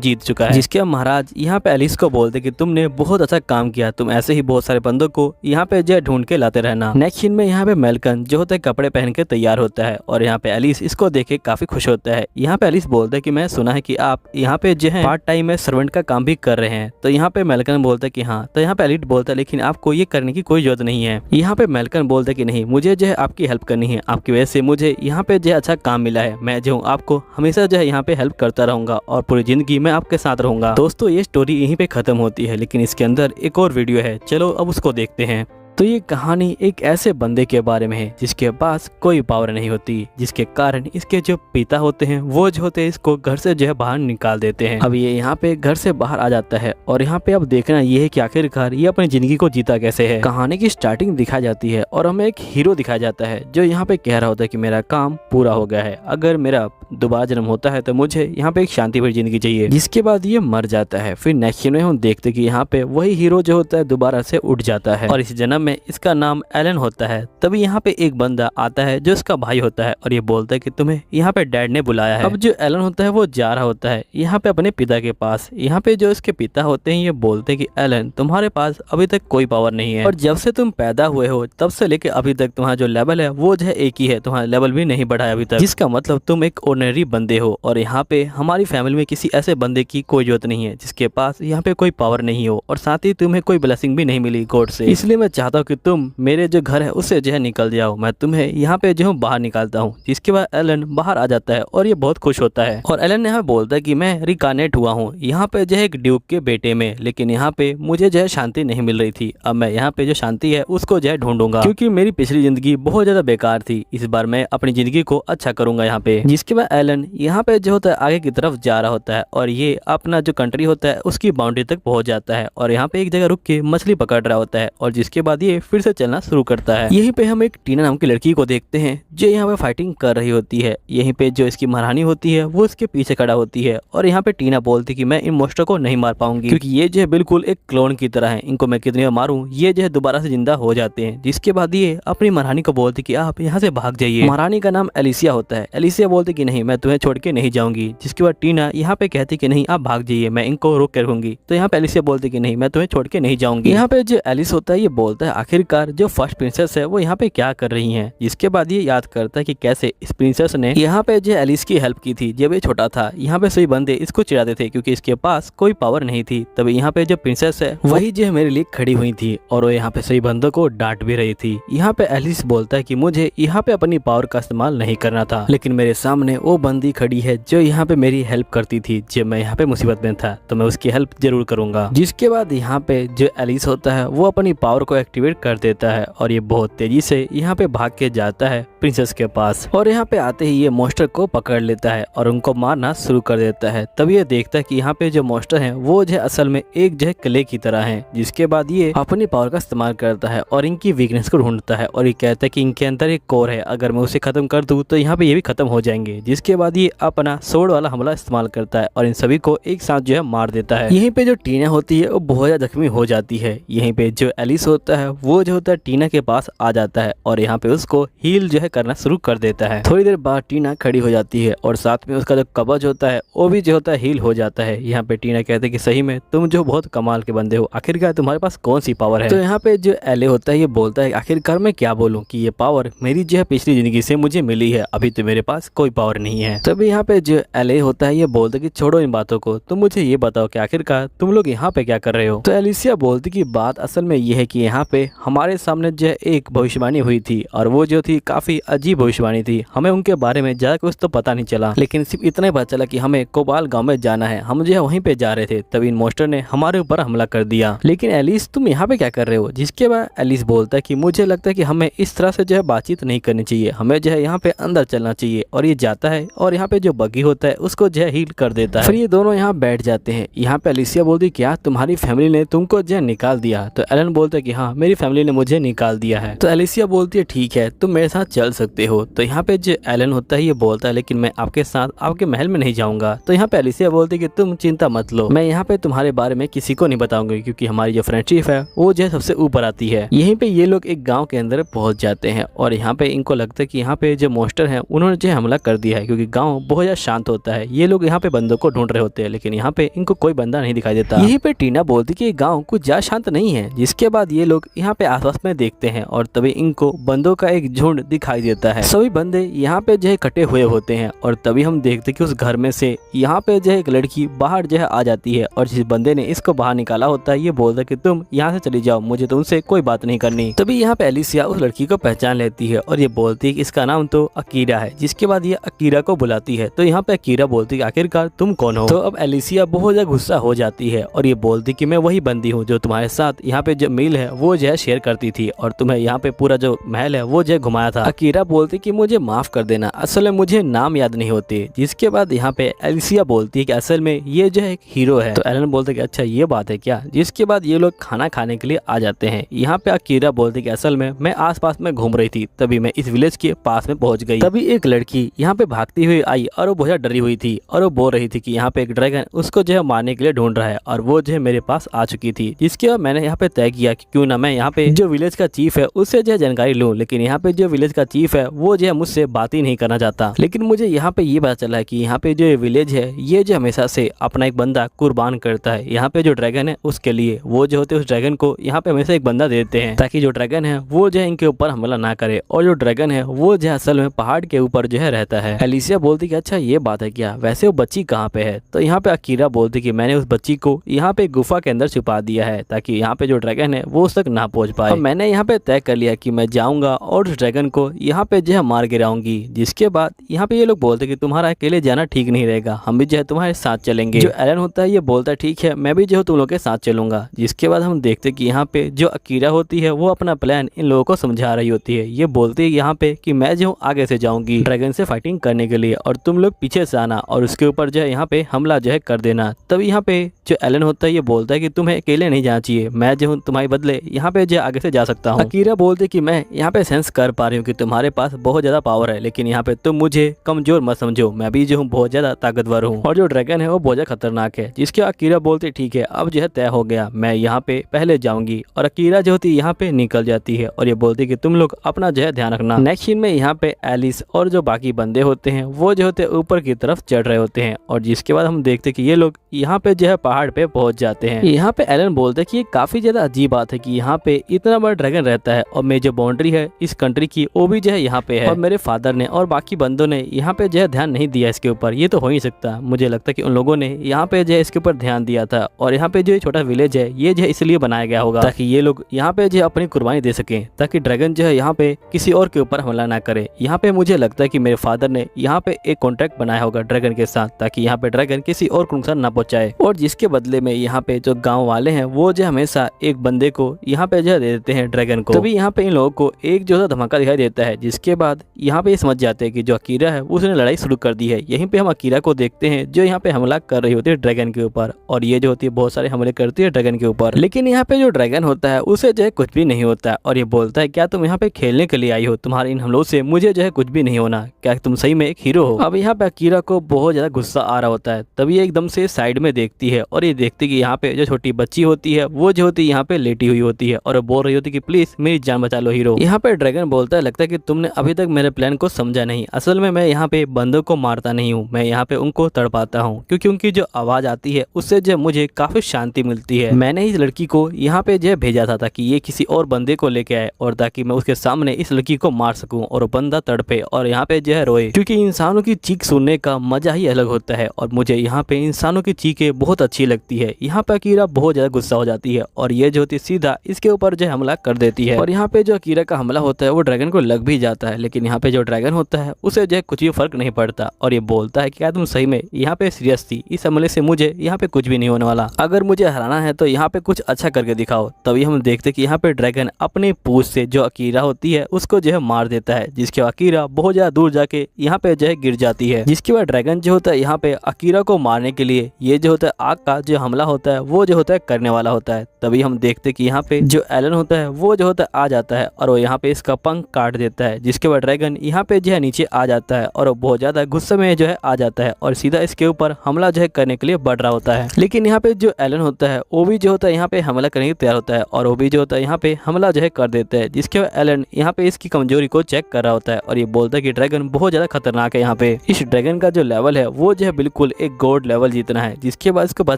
जीत चुका है। जिसके महाराज यहाँ पे एलिस को बोलते कि तुमने बहुत अच्छा काम किया, तुम ऐसे ही बहुत सारे बंदों को यहाँ पे जो है ढूंढ के लाते रहना। नेक्स्ट सीन में यहाँ पे मेलकन जो होता है कपड़े पहन के तैयार होता है और यहाँ पे एलिस इसको देख के काफी खुश होता है। यहाँ पे एलिस बोलता है कि मैं सुना है कि आप यहाँ पे जो है पार्ट टाइम में सर्वेंट का काम भी कर रहे हैं। तो यहाँ पे मेलकन बोलता है कि हाँ। तो यहाँ पे एलिस बोलता है लेकिन आपको ये करने की कोई जरूरत नहीं है। यहाँ पे मेलकन बोलता है कि नहीं, मुझे जो है आपकी हेल्प करनी है, आपकी वजह से मुझे यहाँ पे जो है अच्छा काम मिला है। मैं जो हूँ आपको हमेशा जो है यहाँ पे हेल्प करता रहूंगा और पूरी जिंदगी मैं आपके साथ रहूंगा। दोस्तों ये स्टोरी यहीं पे खत्म होती है, लेकिन इसके अंदर एक और वीडियो है, चलो अब उसको देखते हैं। तो ये कहानी एक ऐसे बंदे के बारे में है जिसके पास कोई पावर नहीं होती, जिसके कारण इसके जो पिता होते हैं वो जो होते हैं इसको घर से जो है बाहर निकाल देते हैं। अब ये यहाँ पे घर से बाहर आ जाता है और यहाँ पे अब देखना ये है कि आखिरकार ये अपनी जिंदगी को जीता कैसे है। कहानी की स्टार्टिंग दिखाई जाती है और हमें एक हीरो दिखाया जाता है जो यहाँ पे कह रहा होता है कि मेरा काम पूरा हो गया है, अगर मेरा दोबारा जन्म होता है तो मुझे यहाँ पे एक शांति भरी जिंदगी चाहिए। जिसके बाद ये मर जाता है। फिर नेक्स्ट में हम देखते कि यहाँ पे वही हीरो जो होता है दोबारा से उठ जाता है और इस जन्म में इसका नाम एलन होता है। तभी यहाँ पे एक बंदा आता है जो इसका भाई होता है और ये बोलता है कि तुम्हें यहाँ पे डैड ने बुलाया है। अब जो एलन होता है वो जा रहा होता है यहाँ पे अपने पिता के पास। यहाँ पे जो इसके पिता होते हैं ये बोलते हैं कि एलन तुम्हारे पास अभी तक कोई पावर नहीं है और जब से तुम पैदा हुए हो तब से लेके अभी तक तुम्हारा जो लेवल है वो जो है एक ही है, तुम्हारा लेवल भी नहीं बढ़ा है अभी तक, जिसका मतलब तुम एक ऑर्डिनरी बंदे हो और यहाँ पे हमारी फैमिली में किसी ऐसे बंदे की कोई जरूरत नहीं है जिसके पास यहाँ पे कोई पावर नहीं हो और साथ ही तुम्हें कोई ब्लेसिंग भी नहीं मिली गॉड से। इसलिए मैं चाहता हूँ कि तुम मेरे जो घर है उससे जो है निकल जाओ, मैं तुम्हें यहाँ पे जो हूँ बाहर निकालता हूँ। जिसके बाद एलन बाहर आ जाता है और ये बहुत खुश होता है और एलन यहाँ बोलता है कि मैं रिकानेट हुआ हूँ यहाँ पे जो है एक ड्यूक के बेटे में, लेकिन यहाँ पे मुझे जो है शांति नहीं मिल रही थी। अब मैं यहाँ पे जो शांति है उसको जो है ढूंढूंगा क्योंकि मेरी पिछली जिंदगी बहुत ज्यादा बेकार थी, इस बार मैं अपनी जिंदगी को अच्छा करूंगा यहाँ पे। जिसके बाद एलन यहाँ पे जो होता है आगे की तरफ जा रहा होता है और ये अपना जो कंट्री होता है उसकी बाउंड्री तक पहुंच जाता है और यहाँ पे एक जगह रुक के मछली पकड़ रहा होता है और जिसके बाद ये फिर से चलना शुरू करता है। यहीं पे हम एक टीना नाम की लड़की को देखते हैं जो यहाँ पे फाइटिंग कर रही होती है। यहीं पे जो इसकी महारानी होती है वो इसके पीछे खड़ा होती है और यहाँ पे टीना बोलती कि मैं इन मोस्टर को नहीं मार पाऊंगी क्योंकि ये जो है बिल्कुल एक क्लोन की तरह है, इनको मैं कितनी बार मारूं ये जो है दोबारा से जिंदा हो जाते हैं। जिसके बाद ये अपनी महारानी को बोलती कि आप यहाँ से भाग जाइए। महारानी का नाम एलिसिया होता है। एलिसिया बोलती कि नहीं मैं तुम्हें छोड़ के नहीं जाऊंगी। जिसके बाद टीना यहाँ पे कहती कि नहीं आप भाग जाइए, मैं इनको रोक कर रखूंगी। तो यहाँ पे एलिसिया बोलती कि नहीं मैं तुम्हें छोड़ के नहीं जाऊंगी। यहाँ पे जो एलिस होता है ये बोलता है आखिरकार जो फर्स्ट प्रिंसेस है वो यहाँ पे क्या कर रही है। जिसके बाद ये याद करता है कि कैसे इस प्रिंसेस ने यहाँ पे जो एलिस की हेल्प की थी जब ये छोटा था। यहाँ पे सभी बंदे इसको चिढ़ाते थे क्योंकि इसके पास कोई पावर नहीं थी। तभी यहाँ पे जो प्रिंसेस है वही जो है मेरे लिए खड़ी हुई थी और वो यहाँ पे सभी बंदों को डांट भी रही थी। यहाँ पे एलिस बोलता है कि मुझे यहाँ पे अपनी पावर का इस्तेमाल नहीं करना था, लेकिन मेरे सामने वो बंदी खड़ी है जो यहाँ पे मेरी हेल्प करती थी जब मैं यहाँ पे मुसीबत में था, तो मैं उसकी हेल्प जरूर करूंगा। जिसके बाद यहाँ पे जो एलिस होता है वो अपनी पावर को एक्टिवेट कर देता है और ये बहुत तेजी से यहाँ पे भाग के जाता है प्रिंसेस के पास और यहाँ पे आते ही ये मॉन्स्टर को पकड़ लेता है और उनको मारना शुरू कर देता है। तब ये देखता है कि यहाँ पे जो मॉन्स्टर है वो जो असल में एक जो है क्ले की तरह है। जिसके बाद ये अपनी पावर का इस्तेमाल करता है और इनकी वीकनेस को ढूंढता है और ये कहता है कि इनके अंदर एक कोर है, अगर मैं उसे खत्म कर दूं तो यहाँ पे ये भी खत्म हो जाएंगे। जिसके बाद ये अपना सोड वाला हमला इस्तेमाल करता है और इन सभी को एक साथ जो है मार देता है। यहीं पे जो टीना होती है वो बहुत ज्यादा जख्मी हो जाती है। यहीं पे जो एलिस होता है वो जो होता है टीना के पास आ जाता है और यहाँ पे उसको हील जो है करना शुरू कर देता है। थोड़ी देर बाद टीना खड़ी हो जाती है और साथ में उसका जो कवच होता है वो भी जो होता है हील हो जाता है। यहाँ पे टीना कहते हैं कि सही में तुम जो बहुत कमाल के बंदे हो, आखिरकार तुम्हारे पास कौन सी पावर है। तो यहाँ पे जो एले होता है ये बोलता है आखिरकार मैं क्या बोलूँ कि ये पावर मेरी जो है पिछली जिंदगी से मुझे मिली है, अभी तो मेरे पास कोई पावर नहीं है। तभी यहाँ पे जो एले होता है ये बोलता है कि छोड़ो इन बातों को, तुम मुझे ये बताओ कि आखिरकार तुम लोग यहाँ पे क्या कर रहे हो। तो एलिसिया बोलती कि बात असल में ये है कि यहाँ पे हमारे सामने जो एक भविष्यवाणी हुई थी और वो जो थी काफी अजीब भविष्यवाणी थी। हमें उनके बारे में ज्यादा कुछ तो पता नहीं चला, लेकिन सिर्फ इतना ही पता चला कि हमें कोबाल गांव में जाना है। हम जो है वहीं पे जा रहे थे तभी इन मॉन्स्टर ने हमारे ऊपर हमला कर दिया। लेकिन एलिस तुम यहाँ पे क्या कर रहे हो। जिसके बाद एलिस बोलता है कि मुझे लगता है कि हमें इस तरह से जो है बातचीत नहीं करनी चाहिए, हमें जो है यहाँ पे अंदर चलना चाहिए। और ये जाता है और यहाँ पे जो बगी होता है उसको जो है हील कर देता है। फिर ये दोनों यहाँ बैठ जाते हैं। यहाँ पे एलिसिया बोलती क्या तुम्हारी फैमिली ने तुमको जो है निकाल दिया। तो एलन बोलता है कि हाँ मेरी मेरी फैमिली ने मुझे निकाल दिया है। तो एलिसिया बोलती है ठीक है तुम मेरे साथ चल सकते हो। तो यहाँ पे जो एलन होता है ये बोलता है लेकिन मैं आपके साथ आपके महल में नहीं जाऊंगा। तो यहाँ पे एलिसिया बोलती है कि तुम चिंता मत लो, मैं यहाँ पे तुम्हारे बारे में किसी को नहीं बताऊंगी क्योंकि हमारी जो फ्रेंडशिप है वो जो है सबसे ऊपर आती है। यहीं पे ये लोग एक गाँव के अंदर पहुंच जाते हैं और यहाँ पे इनको लगता है कि यहाँ पे जो मॉन्स्टर है उन्होंने जो हमला कर दिया है क्योंकि गाँव बहुत ज्यादा शांत होता है। ये लोग यहाँ पे बंदों को ढूंढ रहे होते हैं लेकिन यहाँ पे इनको कोई बंदा नहीं दिखाई देता। यहीं पे टीना बोलती कि गाँव कुछ ज्यादा शांत नहीं है। जिसके बाद ये लोग यहाँ पे आसपास में देखते हैं और तभी इनको बंदों का एक झुंड दिखाई देता है। सभी बंदे यहाँ पे जो है कटे हुए होते हैं और तभी हम देखते कि उस घर में से यहाँ पे जो है एक लड़की बाहर जो है आ जाती है और जिस बंदे ने इसको बाहर निकाला होता है ये बोलता है कि तुम यहाँ से चली जाओ, मुझे तुमसे कोई बात नहीं करनी। तभी यहाँ पे एलिसिया उस लड़की को पहचान लेती है और ये बोलती है कि इसका नाम तो अकीरा है। जिसके बाद ये अकीरा को बुलाती है। तो यहाँ पे अकीरा बोलती है आखिरकार तुम कौन हो। तो अब एलिसिया बहुत ज्यादा गुस्सा हो जाती है और ये बोलती कि मैं वही बंदी हूँ जो तुम्हारे साथ यहाँ पे जो मील है वो जो है शेयर करती थी और तुम्हें यहाँ पे पूरा जो महल है वो जो घुमाया था। अकीरा बोलती कि मुझे माफ कर देना, असल में मुझे नाम याद नहीं होते। जिसके बाद यहाँ पे एलिसिया बोलती है कि असल में ये जो है एक हीरो है। तो एलन बोलते कि अच्छा ये बात है क्या। जिसके बाद ये लोग खाना खाने के लिए आ जाते हैं। यहाँ पे अकीरा बोलती कि असल में मैं आसपास में घूम रही थी तभी मैं इस विलेज के पास में पहुंच गई। तभी एक लड़की यहाँ पे भागती हुई आई और वो बहुत डरी हुई थी और वो बोल रही थी कि यहाँ पे एक ड्रैगन उसको जो है मारने के लिए ढूंढ रहा है और वो जो है मेरे पास आ चुकी थी। जिसके बाद मैंने यहाँ पे तय किया कि क्यों ना मैं यहाँ पे जो विलेज का चीफ है उससे जो है जानकारी लूँ। लेकिन यहाँ पे जो विलेज का चीफ है वो जो है मुझसे बात ही नहीं करना चाहता। लेकिन मुझे यहाँ पे ये पता चला है कि यहाँ पे जो विलेज है ये जो हमेशा से अपना एक बंदा कुर्बान करता है। यहाँ पे जो ड्रैगन है उसके लिए वो जो होते हैं उस ड्रैगन को यहाँ पे हमेशा एक बंदा देते हैं ताकि जो ड्रैगन है वो जो है इनके ऊपर हमला ना करे। और जो ड्रैगन है वो जो असल में पहाड़ के ऊपर जो है रहता है। एलिसिया बोलती कि अच्छा ये बात है क्या, वैसे वो बच्ची कहाँ पे है। तो यहाँ पे अकीरा बोलती कि मैंने उस बच्ची को यहाँ पे गुफा के अंदर छुपा दिया है ताकि यहाँ पे जो ड्रैगन है वो उस तक ना पहुंच पाए। मैंने यहाँ पे तय कर लिया कि मैं जाऊंगा और उस ड्रैगन को यहाँ पे जो है मार गिराऊंगी। जिसके बाद यहाँ पे ये लोग बोलते कि तुम्हारा अकेले जाना ठीक नहीं रहेगा, हम भी जो है तुम्हारे साथ चलेंगे। जो एलन होता है ये बोलता है ठीक है मैं भी जो तुम लोग के साथ चलूंगा। जिसके बाद हम देखते कि यहाँ पे जो अकीरा होती है वो अपना प्लान इन लोगों को समझा रही होती है। ये बोलती है यहाँ पे कि मैं जो आगे से जाऊंगी ड्रैगन से फाइटिंग करने के लिए और तुम लोग पीछे से आना और उसके ऊपर जो है यहाँ पे हमला जो है कर देना। तब यहाँ पे जो एलन होता है ये बोलता है कि तुम्हें अकेले नहीं जाना चाहिए, मैं जो हूँ तुम्हारे बदले यहाँ पे जो आगे से जा सकता हूँ। अकीरा बोलते कि मैं यहाँ पे सेंस कर पा रही हूँ कि तुम्हारे पास बहुत ज्यादा पावर है लेकिन यहाँ पे तुम मुझे कमजोर मत समझो, मैं भी जो हूँ बहुत ज्यादा ताकतवर हूँ और जो ड्रैगन है वो बहुत ज्यादा खतरनाक है। जिसके अकीरा बोलते ठीक है अब जो है तय हो गया, मैं यहाँ पे पहले जाऊंगी। और अकीरा जो होती है यहाँ पे निकल जाती है और ये बोलती कि तुम लोग अपना जो है ध्यान रखना। नेक्स्ट सीन में यहाँ पे एलिस और जो बाकी बंदे होते हैं वो जो होते ऊपर की तरफ चढ़ रहे होते हैं और जिसके बाद हम देखते कि ये लोग यहाँ पे जो है पहाड़ पे पहुंच जाते हैं। यहाँ पे एलन बोलते हैं कि ये काफी ज्यादा अजीब बात है कि यहाँ पे इतना बड़ा ड्रैगन रहता है और मेरी जो बाउंड्री है इस कंट्री की वो भी जो है यहाँ पे है और मेरे फादर ने और बाकी बंदों ने यहाँ पे जो है ध्यान नहीं दिया इसके ऊपर। ये तो हो ही सकता, मुझे लगता है कि उन लोगों ने यहाँ पे जो है इसके ऊपर ध्यान दिया था और यहाँ पे जो छोटा विलेज है ये जो है इसलिए बनाया गया होगा ताकि ये लोग यहाँ पे जो है अपनी कुर्बानी दे सके ताकि ड्रैगन जो है यहाँ पे किसी और के ऊपर हमला ना करे। यहाँ पे मुझे लगता है कि मेरे फादर ने यहाँ पे एक कॉन्ट्रैक्ट बनाया होगा ड्रैगन के साथ ताकि यहाँ पे ड्रैगन किसी और को नुकसान ना पहुंचाए और जिसके बदले में यहाँ पे जो गाँव वाले हैं वो जो हमेशा एक बंदे को यहाँ पे जो दे देते हैं ड्रैगन को। तभी यहाँ पे इन लोगों को एक जो धमाका दिखाई देता है। जिसके बाद यहाँ पे ये समझ जाते हैं कि जो अकीरा है उसने लड़ाई शुरू कर दी है। यहीं पे हम अकीरा को देखते हैं जो यहाँ पे हमला कर रही होती है ड्रैगन के ऊपर और ये जो होती है बहुत सारे हमले करती है ड्रैगन के ऊपर। लेकिन यहाँ पे जो ड्रैगन होता है उसे जो है कुछ भी नहीं होता और ये बोलता है क्या तुम यहाँ पे खेलने के लिए आई हो, तुम्हारे इन हमलों से मुझे जो है कुछ भी नहीं होना, क्या तुम सही में एक हीरो हो। अब यहाँ पे अकीरा को बहुत ज्यादा गुस्सा आ रहा होता है। तभी ये एकदम से साइड में देखती है और ये देखती कि यहाँ पे जो छोटी बच्ची होती है वो जो होती है यहाँ पे लेटी हुई होती है और बोल रही होती है कि प्लीज मेरी जान बचा लो हीरो। यहाँ पे ड्रैगन बोलता है लगता है कि तुमने अभी तक मेरे प्लान को समझा नहीं, असल में मैं यहाँ पे बंदों को मारता नहीं हूँ, मैं यहाँ पे उनको तड़पाता हूँ क्योंकि उनकी जो आवाज आती है उससे जो मुझे काफी शांति मिलती है। मैंने इस लड़की को यहाँ पे जो भेजा था ताकि ये किसी और बंदे को लेके आए और ताकि मैं उसके सामने इस लड़की को मार सकूं और बंदा तड़पे और यहाँ पे जो है रोए क्योंकि इंसानों की चीख सुनने का मजा ही अलग होता है और मुझे यहाँ पे इंसानों की चीखें बहुत अच्छी लगती है। यहाँ पे अकीरा बहुत ज्यादा गुस्सा हो जाती है और ये जो होती है सीधा इसके ऊपर जो हमला कर देती है और यहाँ पे जो अकीरा का हमला होता है वो ड्रैगन को लग भी जाता है। लेकिन यहाँ पे जो ड्रैगन होता है उसे जो है कुछ भी फर्क नहीं पड़ता और ये बोलता है क्या तुम सही में यहाँ पे सीरियस थी, इस हमले से मुझे यहाँ पे कुछ भी नहीं होने वाला, अगर मुझे हराना है तो यहाँ पे कुछ अच्छा करके दिखाओ। तभी हम देखते कि यहाँ पे ड्रैगन अपनी पूंछ से जो अकीरा होती है उसको जो है मार देता है जिसके अकीरा बहुत ज्यादा दूर जाके यहाँ पे जो है गिर जाती है। जिसके बाद ड्रैगन जो होता है यहाँ पे अकीरा को मारने के लिए ये जो होता है आग का जो हमला होता है वो जो होता है करने वाला होता है। तभी हम देखते कि यहाँ पे जो एलन होता है वो जो होता है आ जाता है और वो यहाँ पे इसका पंख काट देता है, जिसके बाद ड्रैगन यहाँ पे जो है नीचे आ जाता है और वो बहुत ज्यादा गुस्से में जो है आ जाता है और सीधा इसके ऊपर हमला जो है करने के लिए बढ़ रहा होता है। लेकिन यहाँ पे जो एलन होता है वो भी जो होता है यहाँ पे हमला करने के तैयार होता है और वो भी जो होता है यहाँ पे हमला जो है कर देता है, जिसके बाद एलन यहाँ पे इसकी कमजोरी को चेक कर रहा होता है और ये बोलता है कि ड्रैगन बहुत ज्यादा खतरनाक है। यहाँ पे इस ड्रैगन का जो लेवल है वो जो है बिल्कुल एक गॉड लेवल जितना है, जिसके बाद इसको पता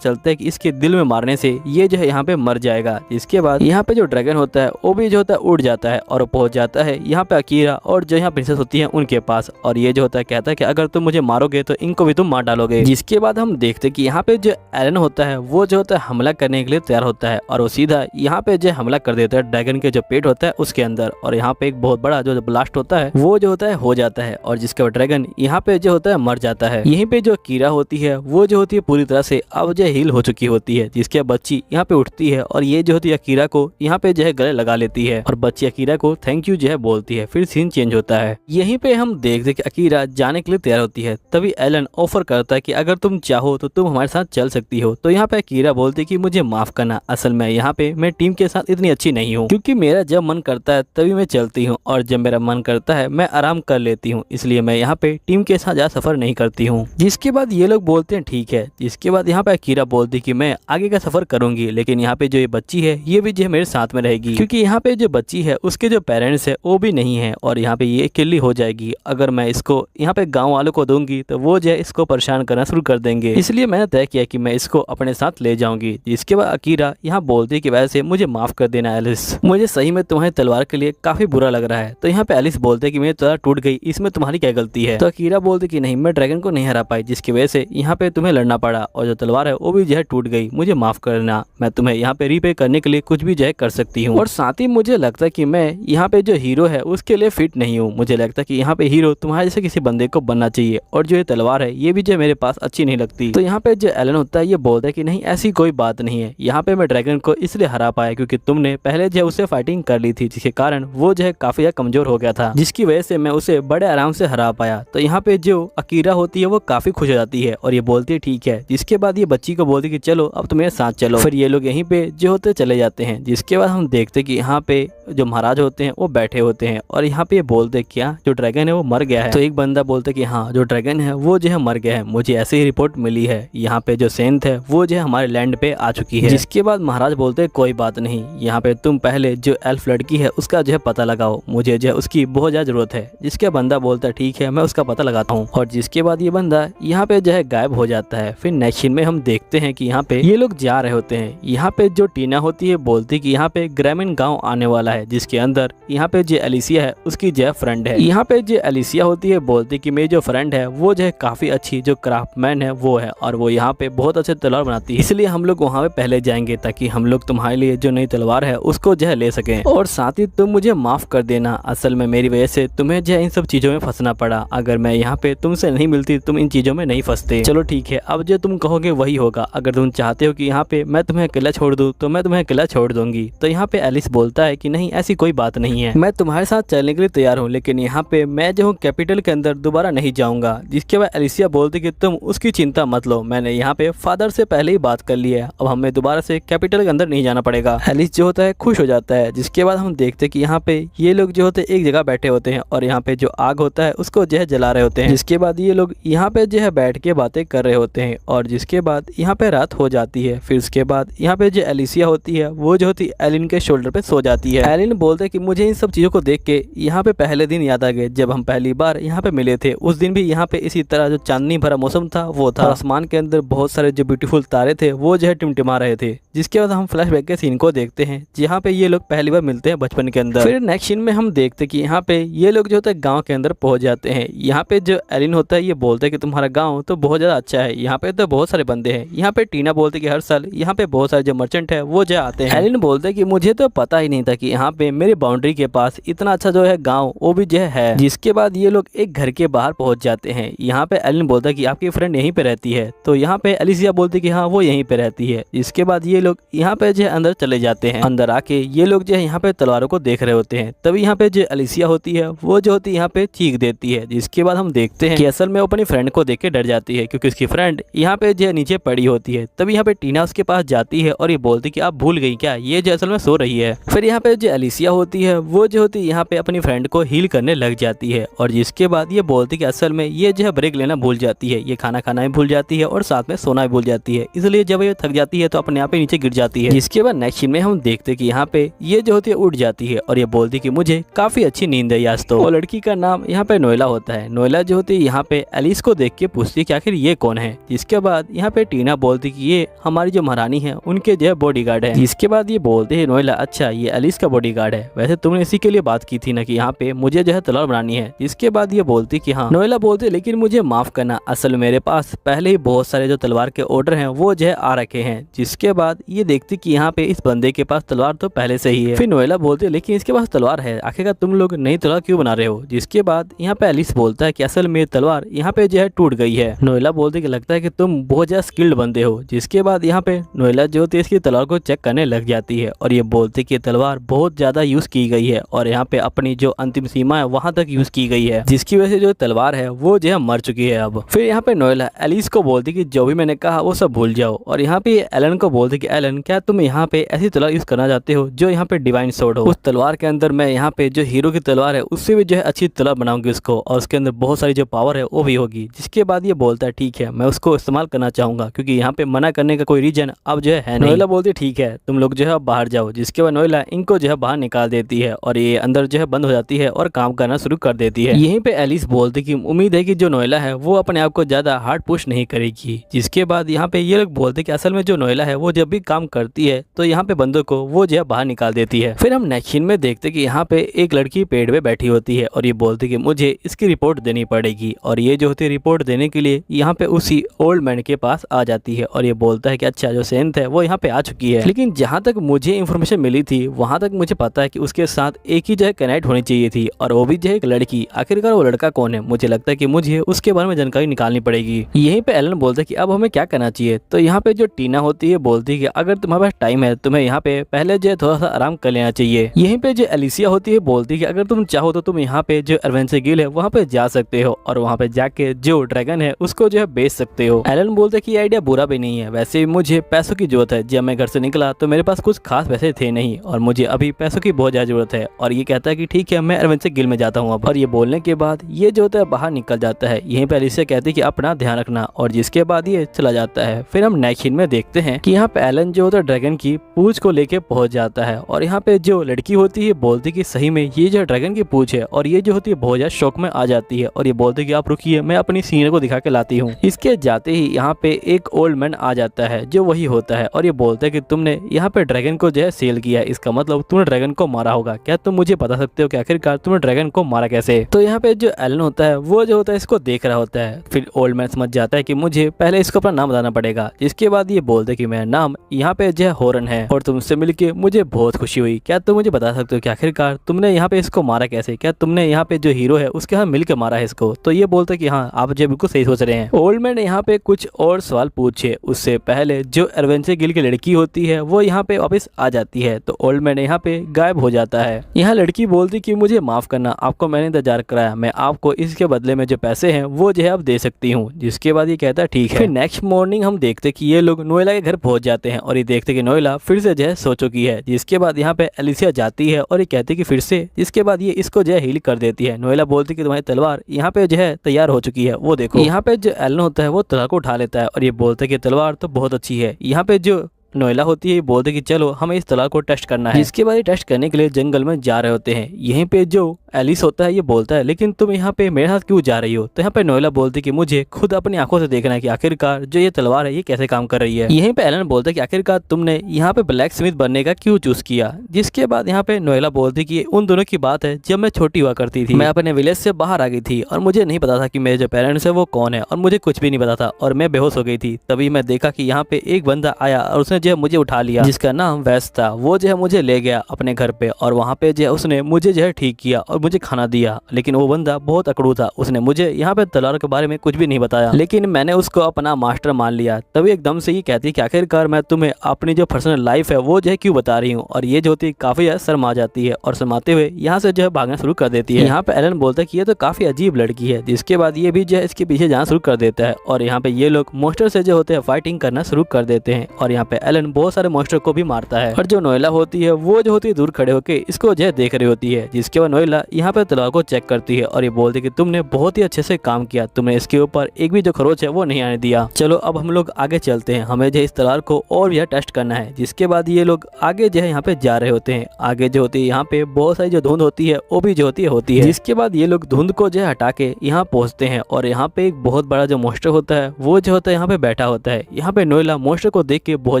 चलता है कि इसके दिल में मारने से ये जो है यहाँ पे मर जाएगा। जिसके बाद यहाँ पे जो ड्रैगन होता है वो भी जो होता है उड़ जाता है और पहुंच जाता है यहाँ पे अकीरा और जो यहाँ प्रिंसेस होती है उनके पास, और ये जो होता है कहता है कि अगर तुम मुझे मारोगे तो इनको भी तुम मार डालोगे। जिसके बाद हम देखते हैं कि यहाँ पे जो एलन होता है वो जो होता है हमला करने के लिए तैयार होता है और वो सीधा यहाँ पे जो हमला कर देता है ड्रैगन के जो पेट होता है उसके अंदर, और यहाँ पे एक बहुत बड़ा जो ब्लास्ट होता है वो जो होता है हो जाता है और जिसके बाद ड्रैगन यहाँ पे जो होता है मर जाता है। यहीं पे जो अकीरा होती है वो जो होती है पूरी तरह से अब जो हील हो चुकी होती है, जिसके बच्ची यहाँ पे उठती है और ये जो होती है अकीरा को यहाँ पे जो है गले लगा लेती है और बच्ची अकीरा को थैंक यू जो है बोलती है। फिर सीन चेंज होता है। यहीं पे हम देखते कि अकीरा जाने के लिए तैयार होती है, तभी एलन ऑफर करता है कि अगर तुम चाहो तो तुम हमारे साथ चल सकती हो। तो यहाँ पे अकीरा बोलती है कि मुझे माफ करना, असल में यहाँ पे मैं टीम के साथ इतनी अच्छी नहीं हूँ, क्योंकि मेरा जब मन करता है तभी मैं चलती हूँ और जब मेरा मन करता है मैं आराम कर लेती हूँ, इसलिए मैं यहाँ पे टीम के साथ ज्यादा सफर नहीं करती हूँ। जिसके बाद ये लोग बोलते हैं ठीक है। जिसके बाद यहाँ पे अकीरा बोलती है कि मैं आगे का सफर करूंगी, लेकिन यहाँ पे जो ये बच्ची है ये भी जो है मेरे साथ में रहेगी, क्योंकि यहाँ पे जो बच्ची है उसके जो पेरेंट्स है वो भी नहीं है और यहाँ पे ये अकेली हो जाएगी। अगर मैं इसको यहाँ पे गाँव वालों को दूंगी तो वो जो है इसको परेशान करना शुरू कर देंगे, इसलिए मैंने तय किया कि मैं इसको अपने साथ ले जाऊंगी। जिसके बाद अकीरा यहाँ बोलती है कि वैसे मुझे माफ कर देना एलिस, मुझे सही में तुम्हारी तलवार के लिए काफी बुरा लग रहा है। तो यहाँ पे एलिस बोलते है कि मेरी तलवार टूट गई, इसमें तुम्हारी क्या गलती है। तो अकीरा बोलती कि नहीं, मैं ड्रैगन को नहीं हरा पाई, जिसकी वजह से यहाँ पे तुम्हें लड़ना पड़ा और जो तलवार है वो भी जो है टूट गई, मुझे माफ करना, मैं तुम्हें यहाँ पे रीपे करने के लिए कुछ भी जो है कर सकती हूँ। और साथ ही मुझे लगता है कि मैं यहाँ पे जो हीरो है उसके लिए फिट नहीं हूँ, मुझे लगता है कि यहाँ पे हीरो तुम्हारे जैसे किसी बंदे को बनना चाहिए और जो ये तलवार है ये भी जो मेरे पास अच्छी नहीं लगती। तो यहाँ पे जो एलन होता है ये बोलता है कि नहीं ऐसी कोई बात नहीं है, यहाँ पे मैं ड्रैगन को इसलिए हरा पाया क्योंकि तुमने पहले जो उससे फाइटिंग कर ली थी, जिसके कारण वो जो है काफी कमजोर हो गया था, जिसकी वजह से मैं उसे बड़े आराम से हरा पाया। तो यहाँ पे जो अकीरा होती है वो काफी खुश हो जाती है और ये बोलती है ठीक है। जिसके बाद ये बच्ची को बोलती है कि चलो अब तुम मेरे साथ चलो। फिर ये लोग यहीं पे जो होते चले जाते हैं। जिसके बाद हम देखते कि यहाँ पे जो महाराज होते हैं वो बैठे होते हैं और यहाँ पे ये बोलते क्या जो ड्रैगन है वो मर गया है। तो एक बंदा बोलता है कि हाँ जो ड्रैगन है वो जो है मर गया है, मुझे ऐसे ही रिपोर्ट मिली है, यहाँ पे जो सेंथ है वो जो है हमारे लैंड पे आ चुकी है। जिसके बाद महाराज बोलते हैं कोई बात नहीं, यहाँ पे तुम पहले जो एल्फ लड़की है उसका जो है पता लगाओ, मुझे जो है उसकी बहुत ज्यादा जरूरत है। जिसके बंदा बोलता है ठीक है मैं उसका पता लगाता हूँ और जिसके बाद ये बंदा यहाँ पे जो है गायब हो जाता है। फिर नेक्स्ट सीन में हम देखते हैं कि यहाँ पे ये लोग जा रहे होते हैं। यहाँ पे जो टीना होती है बोलती कि यहाँ पे ग्रामीण गाँव आने वाला है, जिसके अंदर यहाँ पे जो एलिसिया है उसकी जो है फ्रेंड है। यहाँ पे जो एलिसिया होती है बोलती कि मेरी जो फ्रेंड है वो जो है काफी अच्छी जो क्राफ्टमैन है वो है और वो यहाँ पे बहुत अच्छे तलवार बनाती है, इसलिए हम लोग वहाँ पे पहले जाएंगे ताकि हम लोग तुम्हारे लिए जो नई तलवार है उसको जो है ले सकें। और साथ ही तुम मुझे माफ कर देना, असल में मेरी वजह से तुम्हें जो है इन सब चीजों में फंसना पड़ा, अगर मैं यहाँ पे तुमसे नहीं मिलती तुम इन चीजों में नहीं फंसते। चलो ठीक है, अब जो तुम कहोगे वही होगा, अगर तुम चाहते हो कि यहाँ पे मैं तुम्हें अकेला छोड़ दूँ तो मैं तुम्हें अकेला छोड़ दूंगी। तो यहाँ पे एलिस बोलता है कि नहीं ऐसी कोई बात नहीं है, मैं तुम्हारे साथ चलने के लिए तैयार हूँ, लेकिन यहाँ पे मैं जो हूँ कैपिटल के अंदर दोबारा नहीं जाऊंगा। जिसके बाद एलिसिया बोलती कि तुम उसकी चिंता मत लो, मैंने यहाँ पे फादर से पहले ही बात कर ली है, अब हमें दोबारा से कैपिटल के अंदर नहीं जाना पड़ेगा। एलिस जो होता है खुश हो जाता है। जिसके बाद हम देखते कि यहाँ पे ये लोग जो होते हैं एक जगह बैठे होते हैं और यहाँ पे जो आग होता है उसको जो है जला रहे होते हैं। जिसके बाद ये लोग यहाँ पे जो है बैठ के बातें कर रहे होते हैं और जिसके बाद यहाँ पे रात हो जाती है। फिर उसके बाद यहाँ पे जो एलिसिया होती है वो जो होती है एलिन के शोल्डर पे सो जाती है। एलिन बोलते कि मुझे इन सब चीजों को देख के यहाँ पे पहले दिन याद आ गए जब हम पहली बार यहाँ पे मिले थे, उस दिन भी यहाँ पे इसी तरह जो चांदनी भरा मौसम था वो था, आसमान के अंदर बहुत सारे जो ब्यूटीफुल तारे थे वो जो है टिमटिमा रहे थे। जिसके बाद हम फ्लैशबैक के सीन को देखते हैं जहाँ पे ये लोग पहली बार मिलते हैं बचपन के अंदर। फिर नेक्स्ट सीन में हम देखते कि यहाँ पे ये लोग जो होता है गाँव के अंदर पहुंच जाते हैं। यहाँ पे जो एलिन होता है ये बोलते है कि तुम्हारा गाँव तो बहुत ज्यादा अच्छा है, यहाँ पे तो बहुत सारे बंदे हैं। यहाँ पे टीना बोलते कि हर साल यहाँ पे बहुत सारे जो मर्चेंट है वो जो आते हैं। एलिन बोलते कि मुझे तो पता ही नहीं था कि यहाँ पे मेरी बाउंड्री के पास इतना अच्छा जो है गाँव वो भी जो है। जिसके बाद ये लोग एक घर के बाहर पहुंच जाते हैं। यहाँ पे एलिन बोलता है कि आपकी फ्रेंड यहीं पे रहती है, तो यहाँ पे एलिसिया बोलती कि हाँ वो यहीं पे रहती है। इसके बाद ये लोग यहाँ पे जो है अंदर चले जाते हैं। अंदर आके ये लोग जो है यहाँ पे तलवारों को देख रहे होते हैं। तभी यहाँ पे जो एलिसिया होती है वो जो होती है यहाँ पे चीख देती है। जिसके बाद हम देखते हैं कि असल में वो अपनी फ्रेंड को देख के डर जाती है क्योंकि उसकी फ्रेंड यहाँ पे जो है नीचे पड़ी होती है। तभी यहाँ पे टीना उसके पास जाती है और ये बोलती कि आप भूल गई क्या, ये जो असल में सो रही है। फिर यहाँ पे जो एलिसिया होती है वो जो होती है यहाँ पे अपनी फ्रेंड को हील करने लग जाती है और जिसके बाद ये बोलती कि असल में ये जो है ब्रेक लेना भूल जाती है, ये खाना खाना भी भूल जाती है और साथ में सोना भी भूल जाती है, इसलिए जब ये थक जाती है तो अपने आप ही नीचे गिर जाती है। जिसके बाद नेक्स्ट सीन में हम देखते कि यहाँ पे ये जो होती है उठ जाती है और ये बोलती कि मुझे काफी अच्छी नींद है आज तो। वो लड़की का नाम यहाँ पे नोएला होता है। नोएला जो होती है यहाँ पे एलिस को देख के पूछती है कि आखिर ये कौन है। जिसके बाद यहाँ पे टीना बोलती कि ये हमारी जो महारानी है उनके जो है बॉडीगार्ड है। जिसके बाद ये बोलते हैं नोएला अच्छा ये एलिस का बॉडीगार्ड है, वैसे तुमने इसी के लिए बात की थी ना कि यहाँ पे मुझे जो है तलवार बनानी है। जिसके बाद ये बोलती कि हाँ। नोएला बोलते लेकिन मुझे माफ करना, असल में मेरे पास पहले ही बहुत सारे जो तलवार के ऑर्डर हैं वो जो है आ रखे हैं। जिसके बाद ये देखती कि यहाँ पे इस बंदे के पास तलवार तो पहले से ही है। फिर नोएला बोलते लेकिन इसके पास तलवार है, आखिरकार तुम लोग नई तलवार क्यों बना रहे हो। जिसके बाद यहाँ पे एलिस बोलता है कि असल में तलवार यहाँ पे जो है टूट गई है। नोएला बोलते कि लगता है कि तुम बहुत ज्यादा स्किल्ड बंदे हो। जिसके बाद यहाँ पे नोएला जो होती है इसकी तलवार को चेक करने लग जाती है और ये बोलते कि तलवार बहुत ज्यादा यूज की गई है और यहाँ पे अपनी जो अंतिम सीमा है वहां तक यूज की गई है, जिसकी वजह से जो तलवार है वो जो है मर चुकी है अब। फिर यहाँ पे नोएला एलिस को बोलती कि जो भी मैंने कहा वो सब भूल जाओ और यहाँ पे एलन को बोलती कि एलन क्या तुम यहाँ पे ऐसी तलवार यूज करना चाहते हो जो यहाँ पे डिवाइन सोर्ड हो। उस तलवार के अंदर मैं यहाँ पे जो हीरो की तलवार है उससे भी जो है अच्छी तलवार बनाऊंगी उसको और उसके अंदर बहुत सारी जो पावर है वो भी होगी। जिसके बाद ये बोलता है ठीक है मैं उसको इस्तेमाल करना चाहूंगा क्योंकि यहाँ पे मना करने का कोई रीजन अब जो है नहीं। नोएला बोलती ठीक है तुम लोग जो है बाहर जाओ। जिसके बाद नोएला इनको जो है बाहर निकाल देती है और ये अंदर जो है बंद हो जाती है और काम करना शुरू कर देती है। यहीं पे एलिस बोलती कि उम्मीद है कि जो नोएला है वो अपने आप को ज्यादा हार्ड पुश नहीं करेगी। जिसके बाद यहाँ पे ये लोग बोलते कि असल में जो नोएला है वो जब भी काम करती है तो यहाँ पे बंदों को वो जो है बाहर निकाल देती है। फिर हम नेक्स्ट सीन में देखते कि यहाँ पे एक लड़की पेड़ पे बैठी होती है और ये बोलती कि मुझे इसकी रिपोर्ट देनी पड़ेगी और ये जो होती है रिपोर्ट देने के लिए यहाँ पे उसी ओल्ड मैन के पास आ जाती है और ये बोलता है कि अच्छा जो सेंथ है वो यहाँ पे आ चुकी है, लेकिन जहाँ तक मुझे इन्फॉर्मेशन मिली थी वहां तक मुझे पता है कि उसके साथ एक ही जो है कनेक्ट होनी चाहिए थी और वो भी जो है एक लड़की। आखिरकार वो लड़का कौन है, मुझे लगता है कि मुझे उसके बारे में जानकारी निकालनी पड़ेगी। यहीं पे एलन बोलता है कि अब हमें क्या करना चाहिए। तो यहाँ पे जो टीना होती है बोलती है कि अगर तुम्हारे पास टाइम है तुम्हें यहाँ पे पहले जो है थोड़ा सा आराम कर लेना चाहिए। यहीं पे जो एलिसिया होती है बोलती है कि अगर तुम चाहो तो तुम यहाँ पे जो एडवेंचर गिल है वहाँ पे जा सकते हो और वहाँ पे जाके जो ड्रैगन है उसको जो है बेच सकते हो। एलन बोलता है कि आइडिया बुरा भी नहीं है, वैसे मुझे पैसों की जरूरत है। जब मैं घर से निकला तो मेरे पास कुछ खास पैसे थे नहीं और मुझे अभी पैसों की बहुत ज्यादा जरूरत है। और ये कहता है कि ठीक है मैं एडवेंचर गिल में जाता हूँ अब। और ये बोलने के बाद ये जो होता है बाहर निकल जाता है। यहीं पे एलिसिया कहती है कि अपना ध्यान रखना और जिसके बाद ये चला जाता है। फिर हम नेक्स्ट सीन में देखते हैं कि यहाँ पे एलन जो होता है ड्रैगन की पूंछ को लेके पहुंच जाता है और यहाँ पे जो लड़की होती है बोलती कि सही में ये जो ड्रैगन की पूंछ है और ये जो होती है बहुत ज्यादा शौक में आ जाती है और ये बोलती कि आप रुकिए मैं अपनी सीनियर को दिखा के लाती हूँ। इसके जाते ही यहाँ पे एक ओल्ड मैन आ जाता है जो वही होता है और ये बोलता है कि तुमने यहाँ पे ड्रैगन को जो है सेल किया, इसका मतलब तुमने ड्रैगन को मारा होगा। क्या तुम मुझे बता सकते हो कि आखिरकार तुमने ड्रैगन को मारा कैसे। तो यहाँ पे जो एलन होता है वो जो होता है इसको देख रहा होता है। फिर ओल्ड मैन समझ जाता है कि मुझे पहले इसको अपना नाम बताना पड़ेगा। जिसके बाद ये बोलते है कि मेरा नाम यहाँ पे जो है हॉर्न है और तुमसे मिलके मुझे बहुत खुशी हुई। क्या तुम मुझे बता सकते हो कि आखिरकार तुमने यहाँ पे इसको मारा कैसे, क्या तुमने यहाँ पे जो हीरो है उसके साथ मिलकर मारा है इसको। तो ये बोलते कि हाँ आप जो बिल्कुल सही सोच रहे हैं। ओल्ड मैन यहाँ पे कुछ और सवाल पूछे उससे पहले जो एडवेंचर गिल की लड़की होती है वो यहाँ पे वापस आ जाती है। तो ओल्ड मैन यहाँ पे गायब हो जाता है। यहाँ लड़की बोलती कि मुझे माफ करना, आपको मैंने इंतजार कराया, मैं आपको इसके बदले में जो पैसे हैं वो जो है अब दे सकती हूँ। जिसके बाद ये कहता है ठीक है। फिर नेक्स्ट मॉर्निंग हम देखते कि ये लोग नोएला के घर पहुंच जाते हैं और ये देखते कि नोएला फिर से जो है सो चुकी है। जिसके बाद यहाँ पे एलिसिया जाती है और ये कहती कि फिर से। जिसके बाद ये इसको जो है हील कर देती है। नोएला बोलती कि तुम्हारी तलवार यहाँ पे जो है तैयार हो चुकी है, वो देखो। यहाँ पे जो एलन होता है वो तलवार को उठा लेता है और ये बोलता है कि तलवार तो बहुत अच्छी है। यहाँ पे जो नोएला होती है बोलते कि चलो हमें इस तलवार को टेस्ट करना है। इसके बाद ये टेस्ट करने के लिए जंगल में जा रहे होते हैं। यहीं पे जो एलिस होता है ये बोलता है लेकिन तुम यहाँ पे मेरे साथ क्यों जा रही हो। तो यहाँ पे नोएला बोलती कि मुझे खुद अपनी आंखों से देखना है कि आखिरकार जो ये तलवार है ये कैसे काम कर रही है। यहीं पे एलन बोलता है कि आखिरकार तुमने यहाँ पे ब्लैक स्मिथ बनने का क्यों चूज किया। जिसके बाद यहाँ पे नोएला बोलती कि उन दोनों की बात है जब मैं छोटी हुआ करती थी, मैं अपने विलेज से बाहर आ गई थी और मुझे नहीं पता था कि मेरे जो पेरेंट्स है वो कौन है और मुझे कुछ भी नहीं पता था और मैं बेहोश हो गई थी। तभी मैं देखा कि यहाँ पे एक बंदा आया और उसने जो है मुझे उठा लिया जिसका नाम वैस था। वो जो है मुझे ले गया अपने घर पे और वहाँ पे जो है उसने मुझे जो है ठीक किया और मुझे खाना दिया। लेकिन वो बंदा बहुत अकड़ू था, उसने मुझे यहाँ पे तलवार के बारे में कुछ भी नहीं बताया, लेकिन मैंने उसको अपना मास्टर मान लिया। तभी एकदम से ये कहती है कि आखिरकार मैं तुम्हें अपनी जो पर्सनल लाइफ है वो जो है क्यों बता रही हूँ। और ये जो होती है काफी शर्मा जाती है और शर्माते हुए यहाँ से जो है भागना शुरू कर देती है। यहाँ पे एलन बोलता है कि ये तो काफी अजीब लड़की है। जिसके बाद ये भी जो है इसके पीछे जाना शुरू कर देता है और यहाँ पे ये लोग मोस्टर से जो होते हैं फाइटिंग करना शुरू कर देते हैं। और यहाँ पे एलन बहुत सारे मॉन्स्टर को भी मारता है। और जो नोएला होती है वो जो होती है दूर खड़े होके इसको जो है देख रही होती है, जिसके बाद नोएला यहाँ पे तलवार को चेक करती है और ये बोलती है कि तुमने बहुत ही अच्छे से काम किया, तुमने इसके ऊपर एक भी जो खरोच है वो नहीं आने दिया। चलो अब हम लोग आगे चलते हैं, हमें जो इस तलवार को और भी टेस्ट करना है। जिसके बाद ये लोग आगे जो है यहाँ पे जा रहे होते हैं। आगे जो होती है यहाँ पे बहुत सारी जो धुंध होती है वो भी जो होती है। जिसके बाद ये लोग धुंध को जो है हटा के यहाँ पहुंचते हैं और यहाँ पे एक बहुत बड़ा जो मॉन्स्टर होता है वो जो होता है यहाँ पे बैठा होता है। यहाँ पे नोएला मॉन्स्टर को देख के बहुत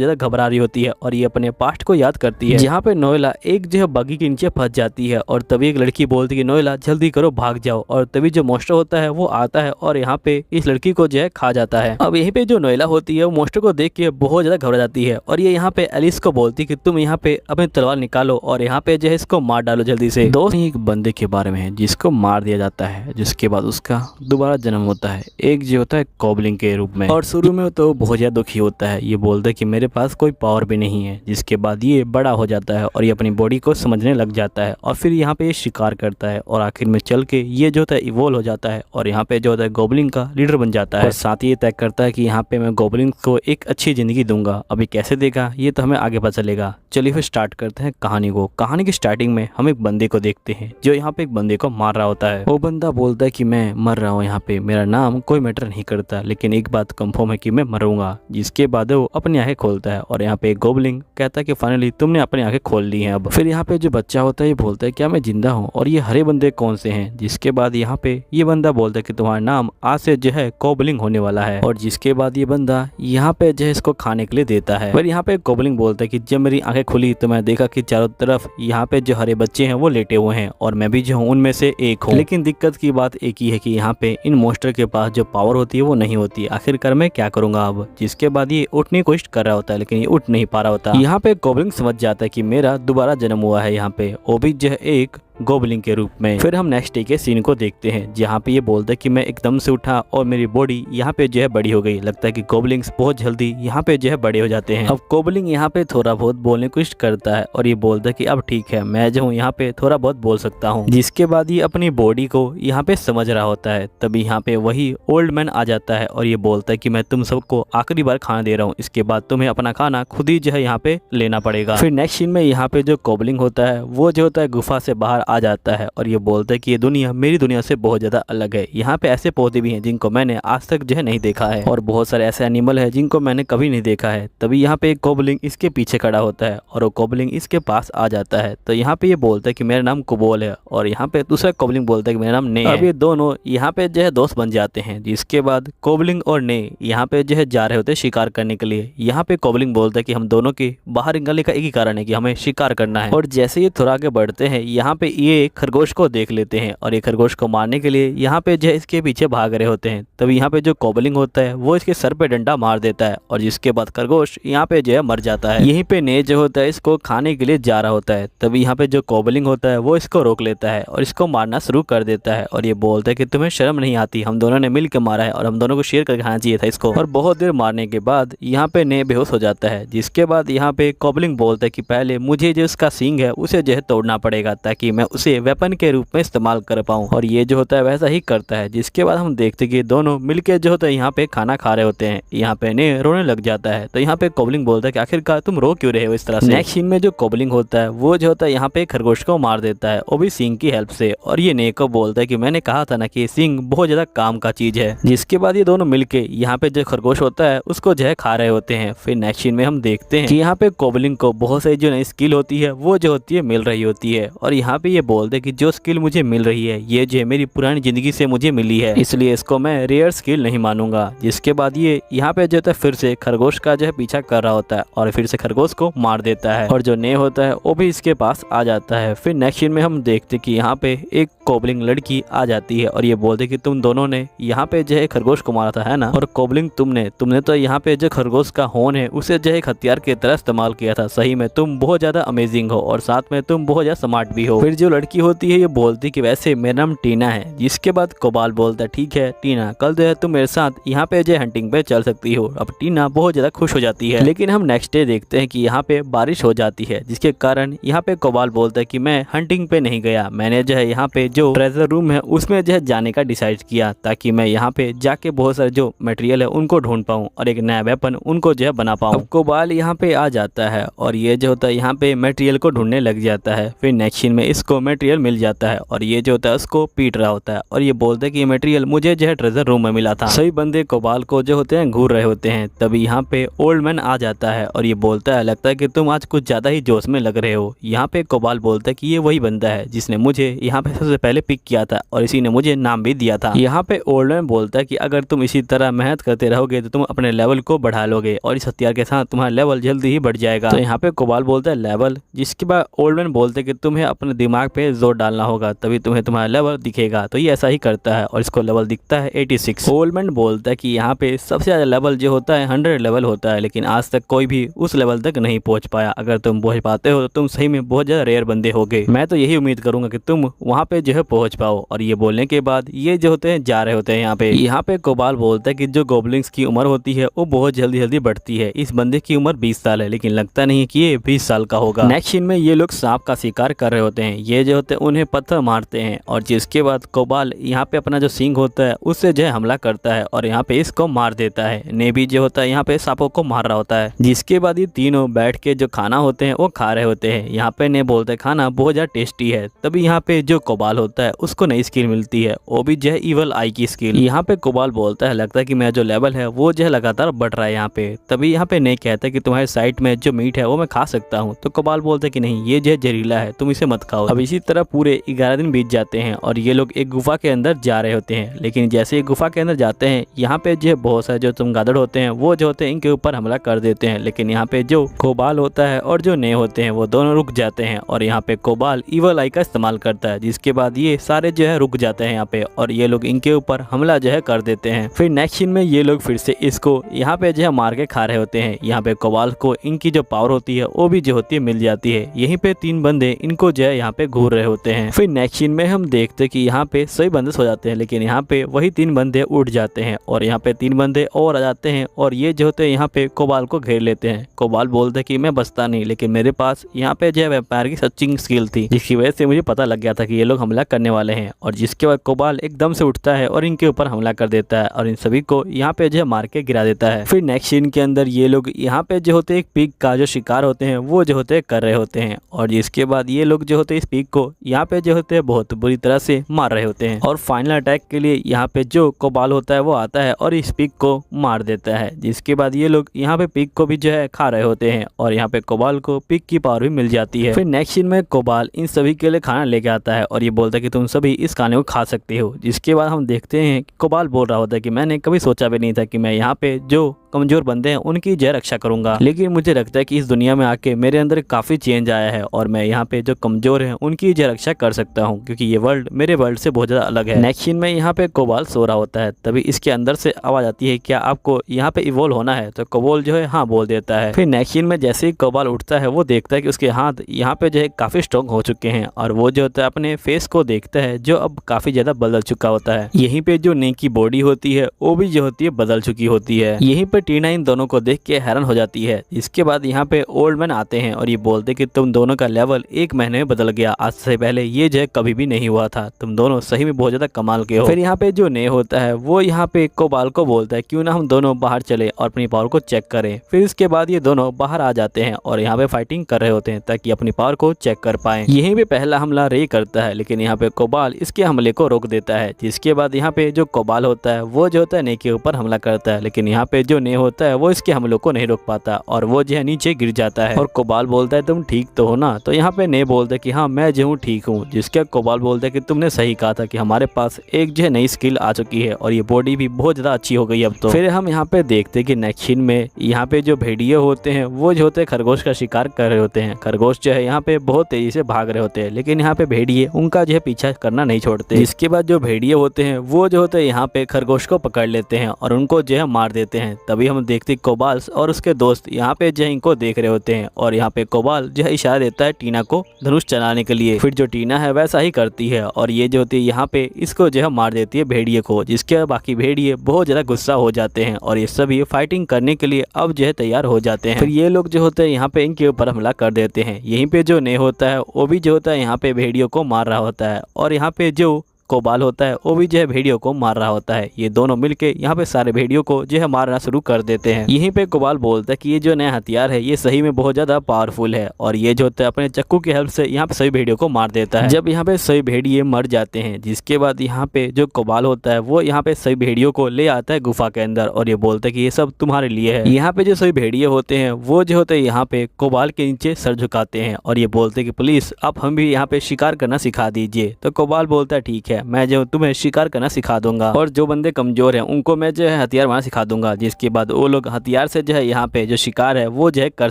ज्यादा घबरा रही होती है और ये अपने पास्ट को याद करती है। यहाँ पे नोएला एक जो है बग्गी के नीचे फंस जाती है और तभी एक लड़की बोलती है कि नोएला जल्दी करो भाग जाओ, और तभी जो मॉन्स्टर होता है वो आता है और यहाँ पे इस लड़की को जो है खा जाता है। अब यहीं पे जो नोएला होती है वो मॉन्स्टर को देख के बहुत ज्यादा घबरा जाती है और ये यहाँ पे एलिस को बोलती है कि तुम यहाँ पे अपनी तलवार निकालो और यहाँ पे जो है इसको मार डालो जल्दी से। दोस्त एक बंदे के बारे में है जिसको मार दिया जाता है, जिसके बाद उसका दोबारा जन्म होता है एक जो होता है गॉब्लिन के रूप में। और शुरू में तो बहुत ज्यादा दुखी होता है, ये बोलता है कि मेरे पास कोई पावर भी नहीं है। जिसके बाद ये बड़ा हो जाता है और ये अपनी बॉडी को समझने लग जाता है और फिर यहाँ पे ये शिकार करता है और आखिर में चल के ये जो होता है इवोल्व हो जाता है और यहाँ पे जो होता है गॉब्लिन का लीडर बन जाता है। और साथ ही ये तय करता है कि यहाँ पे मैं गॉब्लिन को एक अच्छी जिंदगी दूंगा। अभी कैसे देगा ये तो हमें आगे पता चलेगा। चलिए फिर स्टार्ट करते हैं कहानी को। कहानी की स्टार्टिंग में हम एक बंदे को देखते हैं जो यहाँ पे एक बंदे को मार रहा होता है। वो बंदा बोलता है कि मैं मर रहा हूँ, यहाँ पे मेरा नाम कोई मैटर नहीं करता, लेकिन एक बात कंफर्म है कि मैं मरूंगा। जिसके बाद वो अपनी आंखें खोलता है और यहाँ पे एक गॉब्लिन कहता है कि फाइनली तुमने अपनी आंखें खोल ली हैं अब। फिर यहाँ पे जो बच्चा होता है ये बोलता है क्या मैं जिंदा हूँ और ये हरे बंदे कौन से हैं। जिसके बाद यहाँ पे ये बंदा बोलता है कि तुम्हारा नाम आज से जो है गॉब्लिन होने वाला है। और जिसके बाद ये बंदा यहाँ पे जो है इसको खाने के लिए देता है। फिर यहाँ पे गॉब्लिन बोलता है कि जब मेरी आंखें खुली तो मैं देखा कि चारों तरफ यहाँ पे जो हरे बच्चे हैं वो लेटे हुए हैं और मैं भी जो हूँ उनमें से एक हूँ। लेकिन दिक्कत की बात एक ही है कि यहाँ पे इन मॉन्स्टर के पास जो पावर होती है वो नहीं होती। आखिरकार मैं क्या करूंगा अब। जिसके बाद ये उठने की कोशिश कर रहा होता है लेकिन ये उठ नहीं पा रहा होता। यहाँ पे गॉब्लिन समझ जाता है कि मेरा दोबारा जन्म हुआ है यहाँ पे, वो भी जो है एक गॉब्लिन के रूप में। फिर हम नेक्स्ट डे के सीन को देखते हैं जहाँ पे ये बोलता है कि मैं एकदम से उठा और मेरी बॉडी यहाँ पे जो है बड़ी हो गई। लगता है कि गॉब्लिन्स बहुत जल्दी यहाँ पे जो है बड़े हो जाते हैं। अब गॉब्लिन यहाँ पे थोड़ा बहुत बोलने की कोशिश करता है और ये बोलता है कि अब ठीक है मैं जो हूँ यहाँ पे थोड़ा बहुत बोल सकता हूँ। जिसके बाद ये अपनी बॉडी को यहाँ पे समझ रहा होता है। तभी यहाँ पे वही ओल्ड मैन आ जाता है और ये बोलता है कि मैं तुम सबको आखिरी बार खाना दे रहा हूँ, इसके बाद तुम्हें अपना खाना खुद ही जो है यहाँ पे लेना पड़ेगा। फिर नेक्स्ट सीन में यहाँ पे जो गॉब्लिन होता है वो जो होता है गुफा से बाहर आ जाता है और ये बोलता है कि ये दुनिया मेरी दुनिया से बहुत ज्यादा अलग है। यहाँ पे ऐसे पौधे भी हैं जिनको मैंने आज तक जो है नहीं देखा है और बहुत सारे ऐसे एनिमल है जिनको मैंने कभी नहीं देखा है। तभी यहाँ पे एक गॉब्लिन इसके पीछे खड़ा होता है और वो गॉब्लिन इसके पास आ जाता है। तो यहाँ पे ये बोलता है कि मेरा नाम कुबोल है और यहाँ पे दूसरा गॉब्लिन बोलता है कि मेरा नाम ने है। अब ये दोनों यहाँ पे जो है दोस्त बन जाते हैं। जिसके बाद गॉब्लिन और ने यहाँ पे जो है जा रहे होते हैं शिकार करने के लिए। यहाँ पे गॉब्लिन बोलता है कि हम दोनों के बाहर निकलने का एक ही कारण है कि हमें शिकार करना है। और जैसे ये थोड़ा आगे बढ़ते हैं यहाँ पे ये खरगोश को देख लेते हैं और ये खरगोश को मारने के लिए यहाँ पे जो है इसके पीछे भाग रहे होते हैं। तभी यहाँ पे जो गॉब्लिन होता है वो इसके सर पे डंडा मार देता है और जिसके बाद खरगोश यहाँ पे जो है मर जाता है। यहीं पे ने जो होता है इसको खाने के लिए जा रहा होता है। तभी यहाँ पे जो गॉब्लिन होता है वो इसको रोक लेता है और इसको मारना शुरू कर देता है और ये बोलता है कि तुम्हें शर्म नहीं आती, हम दोनों ने मिल के मारा है और हम दोनों को शेयर करके खाना चाहिए था इसको। और बहुत देर मारने के बाद यहाँ पे ने बेहोश हो जाता है। जिसके बाद यहाँ पे गॉब्लिन बोलता है कि पहले मुझे जो उसका सींग है उसे जो है तोड़ना पड़ेगा ताकि मैं उसे वेपन के रूप में इस्तेमाल कर पाऊँ। और ये जो होता है वैसा ही करता है। जिसके बाद हम देखते कि दोनों मिलके जो होता है यहाँ पे खाना खा रहे होते हैं। यहाँ पे ने रोने लग जाता है। तो यहाँ पे गॉब्लिन बोलता है कि आखिरकार तुम रो क्यों रहे हो इस तरह से। नेक्स्ट सीन में जो गॉब्लिन होता है वो जो होता है यहाँ पे खरगोश को मार देता है, वो भी सींग की हेल्प से। और ये ने को बोलता है कि मैंने कहा था ना कि सींग बहुत ज्यादा काम का चीज है। जिसके बाद ये दोनों मिलके यहाँ पे जो खरगोश होता है उसको जो है खा रहे होते हैं। फिर नेक्स्ट सीन में हम देखते हैं कि यहाँ पे गॉब्लिन को बहुत सारी जो नई स्किल होती है वो जो होती है मिल रही होती है। और यहाँ पे ये बोलते हैं कि जो स्किल मुझे मिल रही है ये जो है मेरी पुरानी जिंदगी से मुझे मिली है, इसलिए इसको मैं रेयर स्किल नहीं मानूंगा। जिसके बाद ये यहाँ पे जो है फिर से खरगोश का जो है पीछा कर रहा होता है और फिर से खरगोश को मार देता है और जो ने होता है वो भी इसके पास आ जाता है। फिर नेक्स्ट सीन में हम देखते कि यहाँ पे एक गॉब्लिन लड़की आ जाती है और ये बोलते कि तुम दोनों ने यहाँ पे जो है खरगोश को मारा था है ना, और गॉब्लिन तुमने तो यहाँ पे जो खरगोश का होन है उसे जो है हथियार की तरह इस्तेमाल किया था। सही में तुम बहुत ज्यादा अमेजिंग हो और साथ में तुम बहुत ज्यादा स्मार्ट भी हो। फिर जो लड़की होती है ये बोलती कि वैसे मेरा नाम टीना है। जिसके बाद कोबाल बोलता है ठीक है टीना, कल जो है तुम मेरे साथ यहाँ पे जो हंटिंग पे चल सकती हो। अब टीना बहुत ज्यादा खुश हो जाती है। लेकिन हम नेक्स्ट डे देखते हैं कि यहाँ पे बारिश हो जाती है, जिसके कारण यहाँ पे कोबाल बोलता है कि मैं हंटिंग पे नहीं गया, मैंने जो है यहाँ पे जो ट्रेजर रूम है उसमें जो है जाने का डिसाइड किया, ताकि मैं यहाँ पे जाके बहुत सारे जो मटेरियल है उनको ढूंढ पाऊँ और एक नया वेपन उनको जो है बना पाऊँ। अब कोबाल यहाँ पे आ जाता है और ये जो होता है यहाँ पे मटेरियल को ढूंढने लग जाता है। फिर नेक्स्ट सीन में इसको मटेरियल मिल जाता है और ये जो होता है उसको पीट रहा होता है और ये बोलता है कि ये मटेरियल मुझे जो है ट्रेजर रूम में मिला था। सभी बंदे कोबाल को जो होते हैं घूर रहे होते हैं। तभी यहाँ पे ओल्ड मैन आ जाता है और ये बोलता है लगता है कि तुम आज कुछ ज्यादा ही जोश में लग रहे हो। यहाँ पे कोबाल बोलता है कि ये वही बंदा है जिसने मुझे यहाँ पे सबसे पहले पिक किया था और इसी ने मुझे नाम भी दिया था। यहाँ पे ओल्ड मैन बोलता है कि अगर तुम इसी तरह मेहनत करते रहोगे तो तुम अपने लेवल को बढ़ा लोगे और इस हथियार के साथ तुम्हारा लेवल जल्दी ही बढ़ जाएगा। तो यहाँ पे कोबाल बोलता है लेवल, जिसके बाद ओल्ड मैन बोलते हैं कि तुम्हें अपने दिमाग पे जोर डालना होगा तभी तुम्हें तुम्हारा लेवल दिखेगा। तो ये ऐसा ही करता है और इसको लेवल दिखता है 86। ओल्ड मैन बोलता है कि यहाँ पे सबसे ज्यादा लेवल जो होता है 100 लेवल होता है, लेकिन आज तक कोई भी उस लेवल तक नहीं पहुंच पाया। अगर तुम पहुंच पाते हो तो तुम सही में बहुत ज्यादा रेयर बंदे होगे। मैं तो यही उम्मीद करूंगा कि तुम वहाँ पे जो है पहुंच पाओ। और ये बोलने के बाद ये जो होते हैं जा रहे होते हैं। यहाँ पे कोबाल बोलता है कि जो गोबलिंग्स की उम्र होती है वो बहुत जल्दी जल्दी बढ़ती है। इस बंदे की उम्र 20 साल है, लेकिन लगता नहीं कि ये 20 साल का होगा। नेक्स्ट सीन में ये लोग सांप का शिकार कर रहे होते हैं। ये जो होते हैं उन्हें पत्थर मारते हैं और जिसके बाद कोबाल यहाँ पे अपना जो सींग होता है उससे जो है हमला करता है और यहाँ पे इसको मार देता है। नेबी जो होता है यहाँ पे सांपों को मार रहा होता है। जिसके बाद ये तीनों बैठ के जो खाना होते हैं वो खा रहे होते हैं। यहाँ पे ने बोलते हैं खाना बहुत ज्यादा टेस्टी है। तभी यहाँ पे जो कोबाल होता है उसको नई स्किल मिलती है, वो भी जो है इवल आई की स्किल। यहाँ पे कोबाल बोलता है लगता है कि मेरा जो लेवल है वो जो है लगातार बढ़ रहा है यहाँ पे। तभी यहाँ पे ने कहता है कि तुम्हारे साइड में जो मीट है वो मैं खा सकता हूँ। तो कोबाल बोलता है कि नहीं, ये जो है जहरीला है, तुम इसे मत खाओ। अब इसी तरह पूरे 11 दिन बीत जाते हैं और ये लोग एक गुफा के अंदर जा रहे होते हैं। लेकिन जैसे ही गुफा के अंदर जाते हैं यहाँ पे जो बहुत सारे जो चमगादड़ होते हैं वो जो होते हैं इनके ऊपर हमला कर देते हैं। लेकिन यहाँ पे जो कोबाल होता है और जो ने होते हैं वो दोनों रुक जाते हैं और यहाँ पे कोबाल इवल आई का इस्तेमाल करता है, जिसके बाद ये सारे जो है रुक जाते हैं यहाँ पे और ये लोग इनके ऊपर हमला जो है कर देते हैं। फिर नेक्स्ट सीन में ये लोग फिर से इसको यहाँ पे जो है मार के खा रहे होते हैं। यहाँ पे कोबाल को इनकी जो पावर होती है वो भी जो होती है मिल जाती है। यहीं पे 3 बंदे इनको जो है यहाँ पे घूर रहे होते हैं। फिर नेक्स्ट सीन में हम देखते हैं कि यहाँ पे सभी बंदे सो जाते हैं, लेकिन यहाँ पे वही 3 बंदे उठ जाते हैं और यहाँ पे 3 बंदे और आ जाते हैं और ये जो होते हैं यहाँ पे कोबाल को घेर लेते हैं। कोबाल बोलते हैं कि मैं बचता नहीं, लेकिन मेरे पास यहाँ पे जो है व्यापार की सच्ची स्किल थी, जिसकी वजह से मुझे पता लग गया था कि ये लोग हमला करने वाले हैं। और जिसके बाद कोबाल एकदम से उठता है और इनके ऊपर हमला कर देता है और इन सभी को यहाँ पे जो है मार के गिरा देता है। फिर नेक्स्ट सीन के अंदर ये लोग यहाँ पे जो होते हैं एक पिग का जो शिकार होते हैं वो जो होते हैं कर रहे होते हैं और जिसके बाद ये लोग जो होते हैं इस पिग को यहाँ पे जो होते हैं बहुत बुरी तरह से मार रहे होते हैं। और फाइनल अटैक के लिए यहाँ पे जो कोबाल होता है वो आता है और इस पिग को मार देता है। जिसके बाद ये लोग यहाँ पे पिग को भी जो है खा रहे होते हैं और यहाँ पे कोबाल को पिग की पावर भी मिल जाती है। फिर नेक्स्ट सीन में कोबाल इन सभी के लिए खाना लेके आता है और ये बोलता है कि तुम सभी इस खाने को खा सकते हो। जिसके बाद हम देखते हैं कोबाल बोल रहा होता है कि मैंने कभी सोचा भी नहीं था कि मैं यहाँ पे जो कमजोर बंदे हैं उनकी जय रक्षा करूंगा, लेकिन मुझे लगता है कि इस दुनिया में आके मेरे अंदर काफी चेंज आया है और मैं यहाँ पे जो कमजोर हैं उनकी जय रक्षा कर सकता हूँ, क्योंकि ये वर्ल्ड मेरे वर्ल्ड से बहुत ज्यादा अलग है। नेक्स्ट सीन में यहाँ पे कोबाल सो रहा होता है। तभी इसके अंदर से आवाज आती है क्या आपको यहाँ पे इवॉल्व होना है? तो कोबाल जो है हाँ बोल देता है। फिर नेक्स्ट सीन में जैसे ही कोबाल उठता है वो देखता है कि उसके हाथ यहाँ पे जो है काफी स्ट्रॉन्ग हो चुके हैं और वो जो होता है अपने फेस को देखता है जो अब काफी ज्यादा बदल चुका होता है। यहीं पे जो ने की बॉडी होती है वो भी जो होती है बदल चुकी होती है। यहीं पे टीना इन दोनों को देख के हैरान हो जाती है। इसके बाद यहाँ पे ओल्ड मैन आते हैं और ये बोलते कि तुम दोनों का लेवल 1 महीने में बदल गया, आज से पहले ये जो है कभी भी नहीं हुआ था, तुम दोनों सही में बहुत ज्यादा कमाल के हो। फिर यहाँ पे जो ने होता है वो यहाँ पे कोबाल को बोलता है क्यों ना हम दोनों बाहर चले और अपनी पावर को चेक करें। फिर इसके बाद ये दोनों बाहर आ जाते हैं और यहाँ पे फाइटिंग कर रहे होते हैं ताकि अपनी पावर को चेक कर पाए। यहीं पे पहला हमला रे करता है, लेकिन यहाँ पे कोबाल इसके हमले को रोक देता है। जिसके बाद यहाँ पे जो कोबाल होता है वो जो होता है ने के ऊपर हमला करता है, लेकिन यहाँ पे जो ने होता है वो इसके हमलों को नहीं रोक पाता और वो जो है नीचे गिर जाता है। और कोबाल बोलता है तुम ठीक तो हो ना? तो यहाँ पे ने बोलता है कि हाँ मैं जो हूँ ठीक हूँ। जिसके कोबाल बोलता है कि तुमने सही कहा था कि हमारे पास एक जो है नई स्किल आ चुकी है और ये बॉडी भी बहुत ज्यादा अच्छी हो गई अब तो। फिर हम यहाँ पे देखते हैं कि नेक्स्ट सीन में यहाँ पे जो भेड़िए होते हैं वो जो होते हैं खरगोश का शिकार कर रहे होते हैं। खरगोश जो है यहाँ पे बहुत तेजी से भाग रहे होते हैं, लेकिन यहाँ पे भेड़िए उनका जो है पीछा करना नहीं छोड़ते। इसके बाद जो भेड़िए होते हैं वो जो होते हैं यहाँ पे खरगोश को पकड़ लेते हैं और उनको जो है मार देते हैं। तभी तभी हम देखते कोबाल और उसके दोस्त यहाँ पे जो है इनको देख रहे होते हैं और यहाँ पे कोबाल जो है इशारा देता है टीना को धनुष चलाने के लिए। फिर जो टीना है वैसा ही करती है और ये जो होती है यहाँ पे इसको जो है मार देती है भेड़िए को, जिसके बाकी भेड़िए बहुत ज्यादा गुस्सा हो जाते हैं और ये सभी फाइटिंग करने के लिए अब जो है तैयार हो जाते हैं। फिर ये लोग जो होते हैं यहाँ पे इनके ऊपर हमला कर देते हैं। यहीं पे जो ने होता है वो भी जो होता है यहाँ पे भेड़ियों को मार रहा होता है और यहाँ पे जो कोबाल होता है वो भी जो है भेड़ियों को मार रहा होता है। ये दोनों मिलके यहाँ पे सारे भेड़ियों को जो है मारना शुरू कर देते हैं। यहीं पे कोबाल बोलता है कि ये जो नया हथियार है ये सही में बहुत ज्यादा पावरफुल है और ये जो होता है अपने चक्कू की हेल्प से यहाँ पे सभी भेड़ियों को मार देता है। जब यहाँ पे सभी भेड़िए मर जाते हैं, जिसके बाद यहाँ पे जो कोबाल होता है वो यहाँ पे सभी भेड़ियों को ले आता है गुफा के अंदर और ये बोलता है कि ये सब तुम्हारे लिए है। यहाँ पे जो सभी भेड़िए होते हैं वो जो होते हैं यहाँ पे कोबाल के नीचे सर झुकाते हैं और ये बोलते हैं कि प्लीज आप हम भी यहाँ पे शिकार करना सिखा दीजिए। तो कोबाल बोलता है ठीक है, मैं जो तुम्हें शिकार करना सिखा दूंगा और जो बंदे कमजोर हैं उनको मैं जो है हथियार बनाना सिखा दूंगा, जिसके बाद वो लोग हथियार से जो है यहाँ पे जो शिकार है वो जो है कर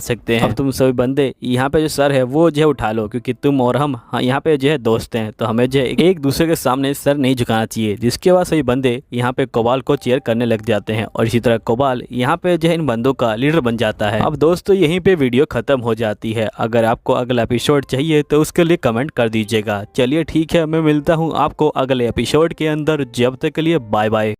सकते हैं। अब तुम सभी बंदे यहाँ पे जो सर है वो जो है उठा लो, क्योंकि तुम और हम यहाँ पे जो है दोस्त हैं, तो हमें जो है एक दूसरे के सामने सर नहीं झुकाना चाहिए। जिसके बाद सभी बंदे यहाँ पे कोबाल को चेयर करने लग जाते हैं और इसी तरह कोबाल यहाँ पे जो है इन बंदों का लीडर बन जाता है। अब दोस्तों यहीं पे वीडियो खत्म हो जाती है। अगर आपको अगला एपिसोड चाहिए तो उसके लिए कमेंट कर दीजिएगा। चलिए ठीक है, मैं मिलता हूँ आपको अगले एपिसोड के अंदर। जब तक के लिए बाय बाय।